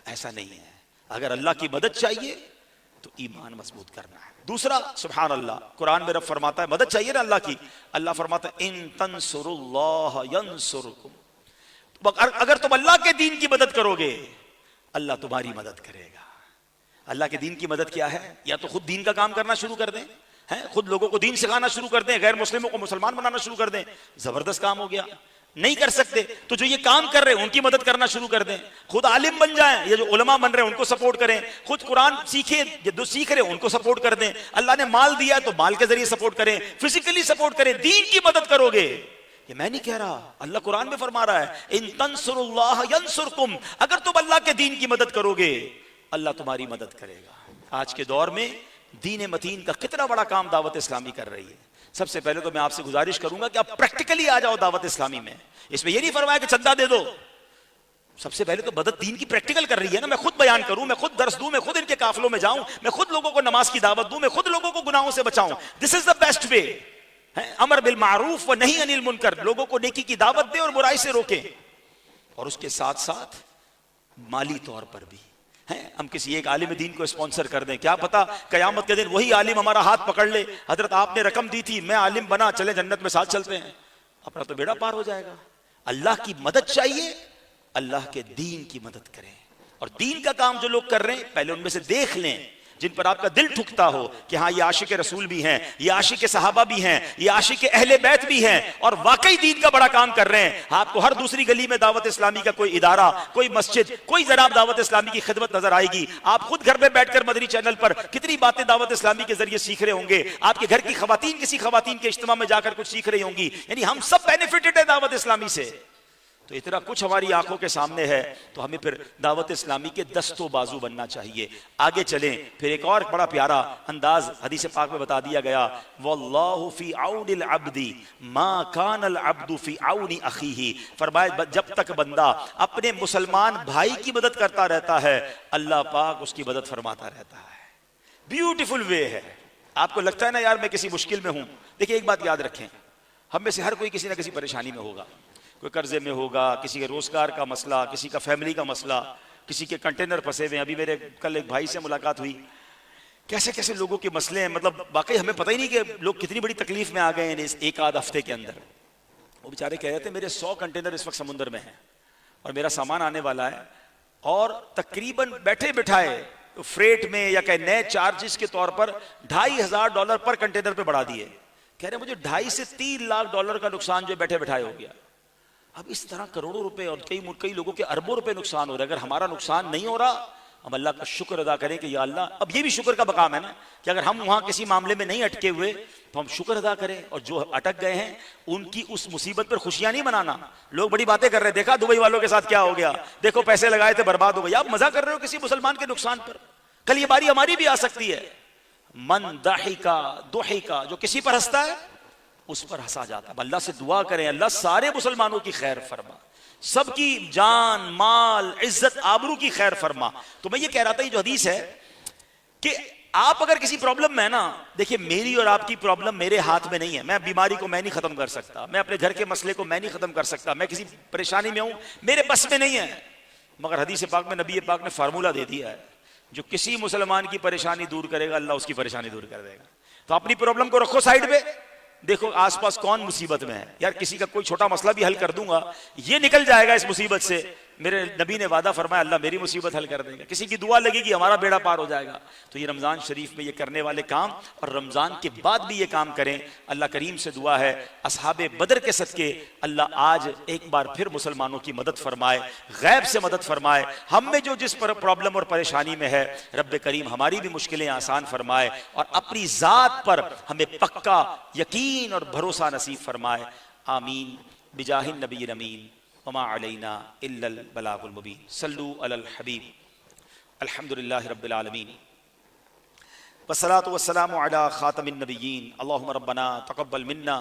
ایسا نہیں ہے. اگر اللہ کی مدد چاہیے تو ایمان مضبوط کرنا ہے. دوسرا, سبحان اللہ, قرآن میں رب فرماتا ہے مدد چاہیے نا اللہ کی, اللہ فرماتا ہے ان تنصروا اللہ ینصرکم, اگر تم اللہ کے دین کی مدد کرو گے اللہ تمہاری مدد کرے گا. اللہ کے دین کی مدد کیا ہے؟ یا تو خود دین کا کام کرنا شروع کر دیں, خود لوگوں کو دین سکھانا شروع کر دیں, غیر مسلموں کو مسلمان بنانا شروع کر دیں. زبردست کام ہو گیا. نہیں کر سکتے تو جو یہ کام کر رہے ہیں ان کی مدد کرنا شروع کر دیں. خود عالم بن جائیں, یہ جو علماء بن رہے ہیں ان کو سپورٹ کریں. خود قرآن سیکھیں, جو سیکھ رہے ہیں ان کو سپورٹ کر دیں. اللہ نے مال دیا ہے تو مال کے ذریعے سپورٹ کریں, فزیکلی سپورٹ کریں. دین کی مدد کرو گے. یہ میں نہیں کہہ رہا, اللہ قرآن میں فرما رہا ہے ان تنصروا اللہ ینصرکم, اگر تم اللہ کے دین کی مدد کرو گے اللہ تمہاری مدد کرے گا. آج کے دور میں دین متین کا کتنا بڑا کام دعوت اسلامی کر رہی ہے. سب سے پہلے تو میں آپ سے گزارش کروں گا کہ آپ پریکٹیکلی آ جاؤ دعوت اسلامی میں. اس میں یہ نہیں فرمایا کہ چندہ دے دو. سب سے پہلے تو مدد دین کی پریکٹیکل کر رہی ہے نا. میں خود بیان کروں, میں خود درس دوں, میں خود ان کے قافلوں میں جاؤں, میں خود لوگوں کو نماز کی دعوت دوں, میں خود لوگوں کو گناہوں سے بچاؤں. دس از دا بیسٹ وے. امر بالمعروف و نہی عن المنکر, لوگوں کو نیکی کی دعوت دیں اور برائی سے روکیں. اور اس کے ساتھ ساتھ مالی طور پر بھی ہم کسی ایک عالم دین کو اسپانسر کر دیں. کیا پتا قیامت کے دن وہی عالم ہمارا ہاتھ پکڑ لے, حضرت آپ نے رقم دی تھی, میں عالم بنا, چلے جنت میں ساتھ چلتے ہیں. اپنا تو بیڑا پار ہو جائے گا. اللہ کی مدد چاہیے, اللہ کے دین کی مدد کریں. اور دین کا کام جو لوگ کر رہے ہیں پہلے ان میں سے دیکھ لیں جن پر آپ کا دل ٹھکتا ہو کہ ہاں یہ عاشق رسول بھی ہیں, یہ عاشق صحابہ بھی ہیں, یہ عاشق اہل بیت بھی ہیں, اور واقعی دین کا بڑا کام کر رہے ہیں. آپ کو ہر دوسری گلی میں دعوت اسلامی کا کوئی ادارہ, کوئی مسجد, کوئی جناب دعوت اسلامی کی خدمت نظر آئے گی. آپ خود گھر میں بیٹھ کر مدنی چینل پر کتنی باتیں دعوت اسلامی کے ذریعے سیکھ رہے ہوں گے. آپ کے گھر کی خواتین کسی خواتین کے اجتماع میں جا کر کچھ سیکھ رہی ہوں گی. یعنی ہم سب بینیفٹڈ ہیں دعوت اسلامی سے. تو اتنا کچھ ہماری آنکھوں کے سامنے ہے تو ہمیں پھر دعوت اسلامی کے دست و بازو بننا چاہیے. آگے چلیں, پھر ایک اور بڑا پیارا انداز حدیث پاک میں بتا دیا گیا, واللہ فی عون العبد ما کان العبد فی عون اخیہ. فرمایا جب تک بندہ اپنے مسلمان بھائی کی مدد کرتا رہتا ہے اللہ پاک اس کی مدد فرماتا رہتا ہے. بیوٹیفل وے ہے. آپ کو لگتا ہے نا یار میں کسی مشکل میں ہوں, دیکھیں ایک بات یاد رکھیں, ہم میں سے ہر کوئی کسی نہ کسی پریشانی میں ہوگا. کوئی قرضے میں ہوگا, کسی کے روزگار کا مسئلہ, کسی کا فیملی کا مسئلہ, کسی کے کنٹینر پھنسے ہوئے ہیں. ابھی میرے کل ایک بھائی سے ملاقات ہوئی, کیسے کیسے لوگوں کے مسئلے ہیں, مطلب واقعی ہمیں پتہ ہی نہیں کہ لوگ کتنی بڑی تکلیف میں آ گئے ہیں اس ایک آدھ ہفتے کے اندر. وہ بیچارے کہہ رہے تھے میرے 100 کنٹینر اس وقت سمندر میں ہیں اور میرا سامان آنے والا ہے, اور تقریباً بیٹھے بٹھائے فریٹ میں یا کہ نئے چارجز کے طور پر $2,500 پر کنٹینر پہ بڑھا دیے. کہہ رہے مجھے $2.5 سے $3 لاکھ کا نقصان جو بیٹھے بٹھائے ہو گیا. اب اس طرح کروڑوں روپے اور کئی لوگوں کے اربوں روپے نقصان ہو رہا ہے. اگر ہمارا نقصان نہیں ہو رہا ہم اللہ کا شکر ادا کریں کہ یا اللہ, اب یہ بھی شکر کا مقام ہے نا کہ اگر ہم وہاں کسی معاملے میں نہیں اٹکے ہوئے تو ہم شکر ادا کریں, اور جو اٹک گئے ہیں ان کی اس مصیبت پر خوشیاں نہیں منانا. لوگ بڑی باتیں کر رہے ہیں, دیکھا دبئی والوں کے ساتھ کیا ہو گیا, دیکھو پیسے لگائے تھے برباد ہو گئے. آپ مزہ کر رہے ہو کسی مسلمان کے نقصان پر. کل یہ باری ہماری بھی آ سکتی ہے. من ضحک ضحک, جو کسی پر ہنستا ہے اس پر ہنسا جاتا ہے. اللہ سے دعا کریں اللہ سارے مسلمانوں کی خیر فرما, سب کی جان مال عزت آبرو کی خیر فرما. تو میں یہ کہہ رہا تھا, یہ جو حدیث ہے کہ آپ اگر کسی پرابلم میں ہے نا, دیکھیں میری اور آپ کی پرابلم میرے ہاتھ میں نہیں ہے, میں بیماری کو میں نہیں ختم کر سکتا, میں اپنے گھر کے مسئلے کو میں نہیں ختم کر سکتا, میں کسی پریشانی میں ہوں میرے بس میں نہیں ہے, مگر حدیث پاک میں نبی پاک نے فارمولہ دے دیا ہے, جو کسی مسلمان کی پریشانی دور کرے گا اللہ اس کی پریشانی دور کر دے گا. تو اپنی پرابلم کو رکھو سائیڈ پہ, دیکھو آس پاس کون مصیبت میں ہے, یار کسی کا کوئی چھوٹا مسئلہ بھی حل کر دوں گا, یہ نکل جائے گا اس مصیبت سے, میرے نبی نے وعدہ فرمایا اللہ میری مصیبت حل کر دے گا, کسی کی دعا لگے گی ہمارا بیڑا پار ہو جائے گا. تو یہ رمضان شریف میں یہ کرنے والے کام, اور رمضان کے بعد بھی یہ کام کریں. اللہ کریم سے دعا ہے اصحاب بدر کے صدقے اللہ آج ایک بار پھر مسلمانوں کی مدد فرمائے, غیب سے مدد فرمائے. ہم میں جو جس پر پرابلم اور پریشانی میں ہے رب کریم ہماری بھی مشکلیں آسان فرمائے, اور اپنی ذات پر ہمیں پکا یقین اور بھروسہ نصیب فرمائے. آمین بجاہ النبی الامین وما علینا الا البلاغ المبین. صلو علی الحبیب. الحمدللہ رب العالمین والصلاة والسلام علی خاتم النبیین. اللہم ربنا تقبل منا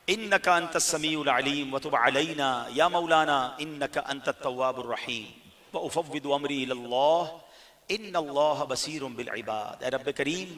انک انت السمیع العلیم وتب علینا یا مولانا انک انت التواب الرحیم. وافوض امری الی اللہ ان اللہ بصیر بالعباد. اے رب کریم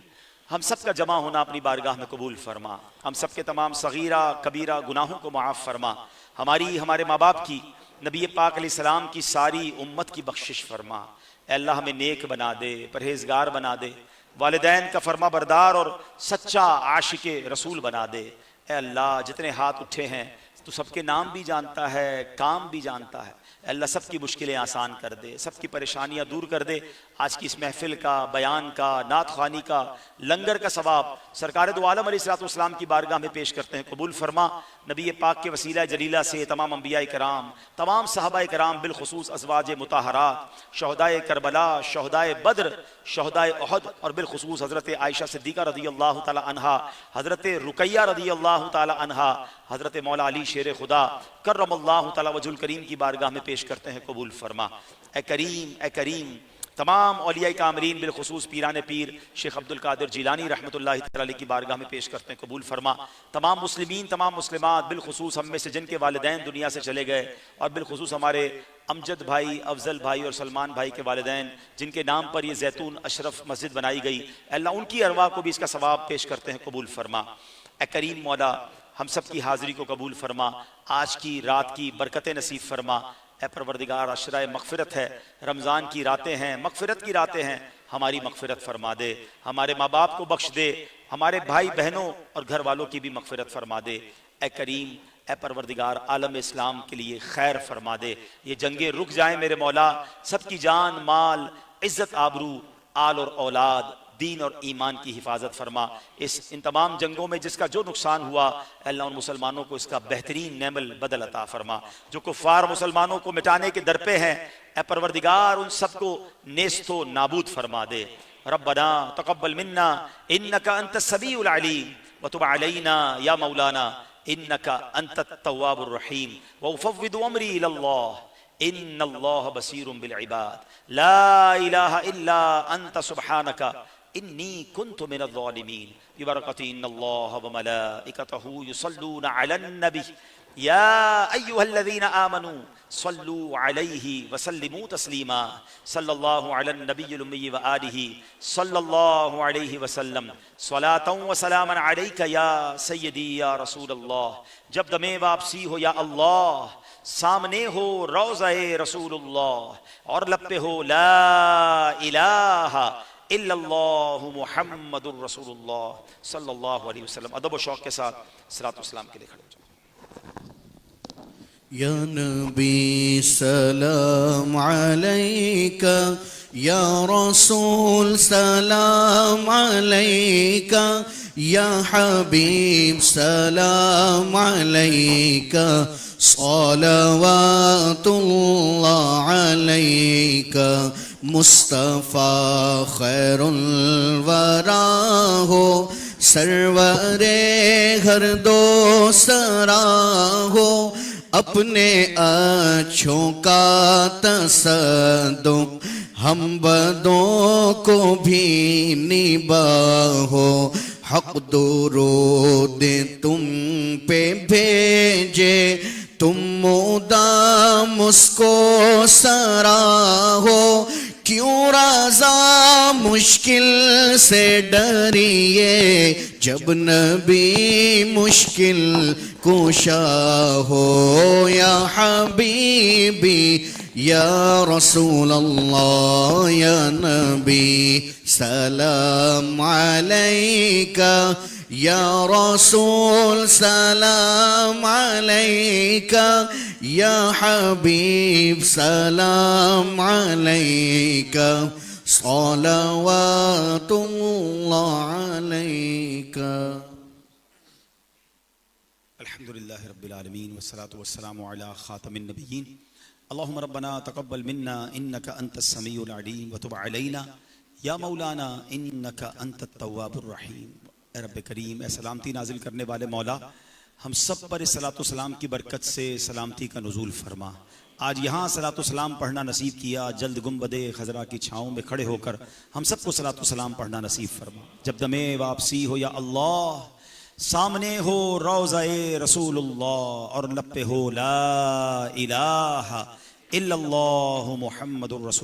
ہم سب کا جمع ہونا اپنی بارگاہ میں قبول فرما, ہم سب کے تمام صغیرہ کبیرہ گناہوں کو معاف فرما, ہماری ہمارے ماں باپ کی نبی پاک علیہ السلام کی ساری امت کی بخشش فرما. اے اللہ ہمیں نیک بنا دے, پرہیزگار بنا دے, والدین کا فرما بردار اور سچا عاشق رسول بنا دے. اے اللہ جتنے ہاتھ اٹھے ہیں تو سب کے نام بھی جانتا ہے, کام بھی جانتا ہے. اے اللہ سب کی مشکلیں آسان کر دے, سب کی پریشانیاں دور کر دے. آج کی اس محفل کا, بیان کا, نعت خوانی کا, لنگر کا ثواب سرکار دو عالم علیہ الصلوۃ والسلام کی بارگاہ میں پیش کرتے ہیں, قبول فرما. نبی پاک کے وسیلہ جلیلہ سے تمام انبیاء کرام, تمام صحابہ کرام, بالخصوص ازواج مطہرات, شہدائے کربلا, شہدائے بدر, شہدائے احد, اور بالخصوص حضرت عائشہ صدیقہ رضی اللہ تعالی عنہا, حضرت رقیہ رضی اللہ تعالی عنہا, حضرت مولا علی شیر خدا کرم اللہ تعالی وجہ الکریم کی بارگاہ میں پیش کرتے ہیں, قبول فرما. اے کریم اے کریم تمام اولیاء کامرین بالخصوص پیران پیر شیخ عبد القادر جیلانی رحمۃ اللہ تعالی علیہ کی بارگاہ میں پیش کرتے ہیں, قبول فرما. تمام مسلمین تمام مسلمات, بالخصوص ہم میں سے جن کے والدین دنیا سے چلے گئے, اور بالخصوص ہمارے امجد بھائی, افضل بھائی اور سلمان بھائی کے والدین جن کے نام پر یہ زیتون اشرف مسجد بنائی گئی, اللہ ان کی ارواح کو بھی اس کا ثواب پیش کرتے ہیں, قبول فرما. اے کریم مولا ہم سب کی حاضری کو قبول فرما, آج کی رات کی برکتیں نصیب فرما. اے پروردگار عشرہ مغفرت ہے, رمضان کی راتیں ہیں, مغفرت کی راتیں ہیں, ہماری مغفرت فرما دے, ہمارے ماں باپ کو بخش دے, ہمارے بھائی بہنوں اور گھر والوں کی بھی مغفرت فرما دے. اے کریم اے پروردگار عالم اسلام کے لیے خیر فرما دے, یہ جنگیں رک جائیں میرے مولا, سب کی جان مال عزت آبرو آل اور اولاد دین اور ایمان کی حفاظت فرما. ان تمام جنگوں میں جس کا جو نقصان ہوا اللہ ان مسلمانوں کو اس کا بہترین نعم البدل عطا فرما. جو کفار مسلمانوں کو مٹانے کے در پہ ہیں اے پروردگار ان سب کو نیست و نابود فرما دے. ربنا تقبل منا انک انت السمیع العلیم وتب علینا یا مولانا انک انت التواب الرحیم. وافوض امری الی اللہ ان اللہ بصیر بالعباد. لا الہ الا انت سبحانک انی کنت من الظالمین. ببرکۃ ان اللہ وملائکتہ یصلون علی النبی یا ایھا الذین آمنوا صلوا علیہ وسلموا تسلیما. صلی اللہ علی النبی الامی وآلہ صلی اللہ علیہ وسلم. صلاۃ وسلاما علیک یا سیدی یا رسول اللہ. جب دم واپسی ہو یا اللہ, سامنے ہو روضہ رسول اللہ, اور لب پہ ہو لا الہ الا اللہ محمد الرسول اللہ صلی اللہ علیہ وسلم. ادب و شوق کے ساتھ صلاۃ والسلام کے لیے کھڑے ہو جائیں. یا نبی سلام علیکہ, یا رسول سلام علیکہ, یا حبیب سلام علیکہ, صلوات اللہ علیکہ. مصطفیٰ خیر الورا ہو, سرور ہر دو سرا ہو, اپنے اچھوں کا تصدق ہم بدوں کو بھی نباہو. حق درود تم پہ بھیجے تم مدام مسکو سرا ہو کیوں رضا مشکل سے ڈریے جب نبی مشکل کشا ہو یا حبیبی یا رسول اللہ یا نبی سلام علیکہ یا رسول سلام علیکہ یا حبیب سلام علیکہ صلوات اللہ علیکہ. الحمدللہ رب العالمین والصلاة والسلام علی خاتم النبیین. اللہم ربنا تقبل منا انکا انت السمیع العلیم وتب علینا یا مولانا انکا انت التواب الرحیم. اے رب کریم، اے سلامتی نازل کرنے والے مولا، ہم سب پر صلاۃ و سلام کی برکت سے سلامتی کا نزول فرما. آج یہاں صلاۃ و سلام پڑھنا نصیب کیا، جلد گنبد خضرا کی چھاؤں میں کھڑے ہو کر ہم سب کو صلاۃ و سلام پڑھنا نصیب فرما. جب دم واپسی ہو یا اللہ، سامنے ہو روضہ رسول اللہ اور لب پہ ہو لا الہ الا اللہ محمد الرسول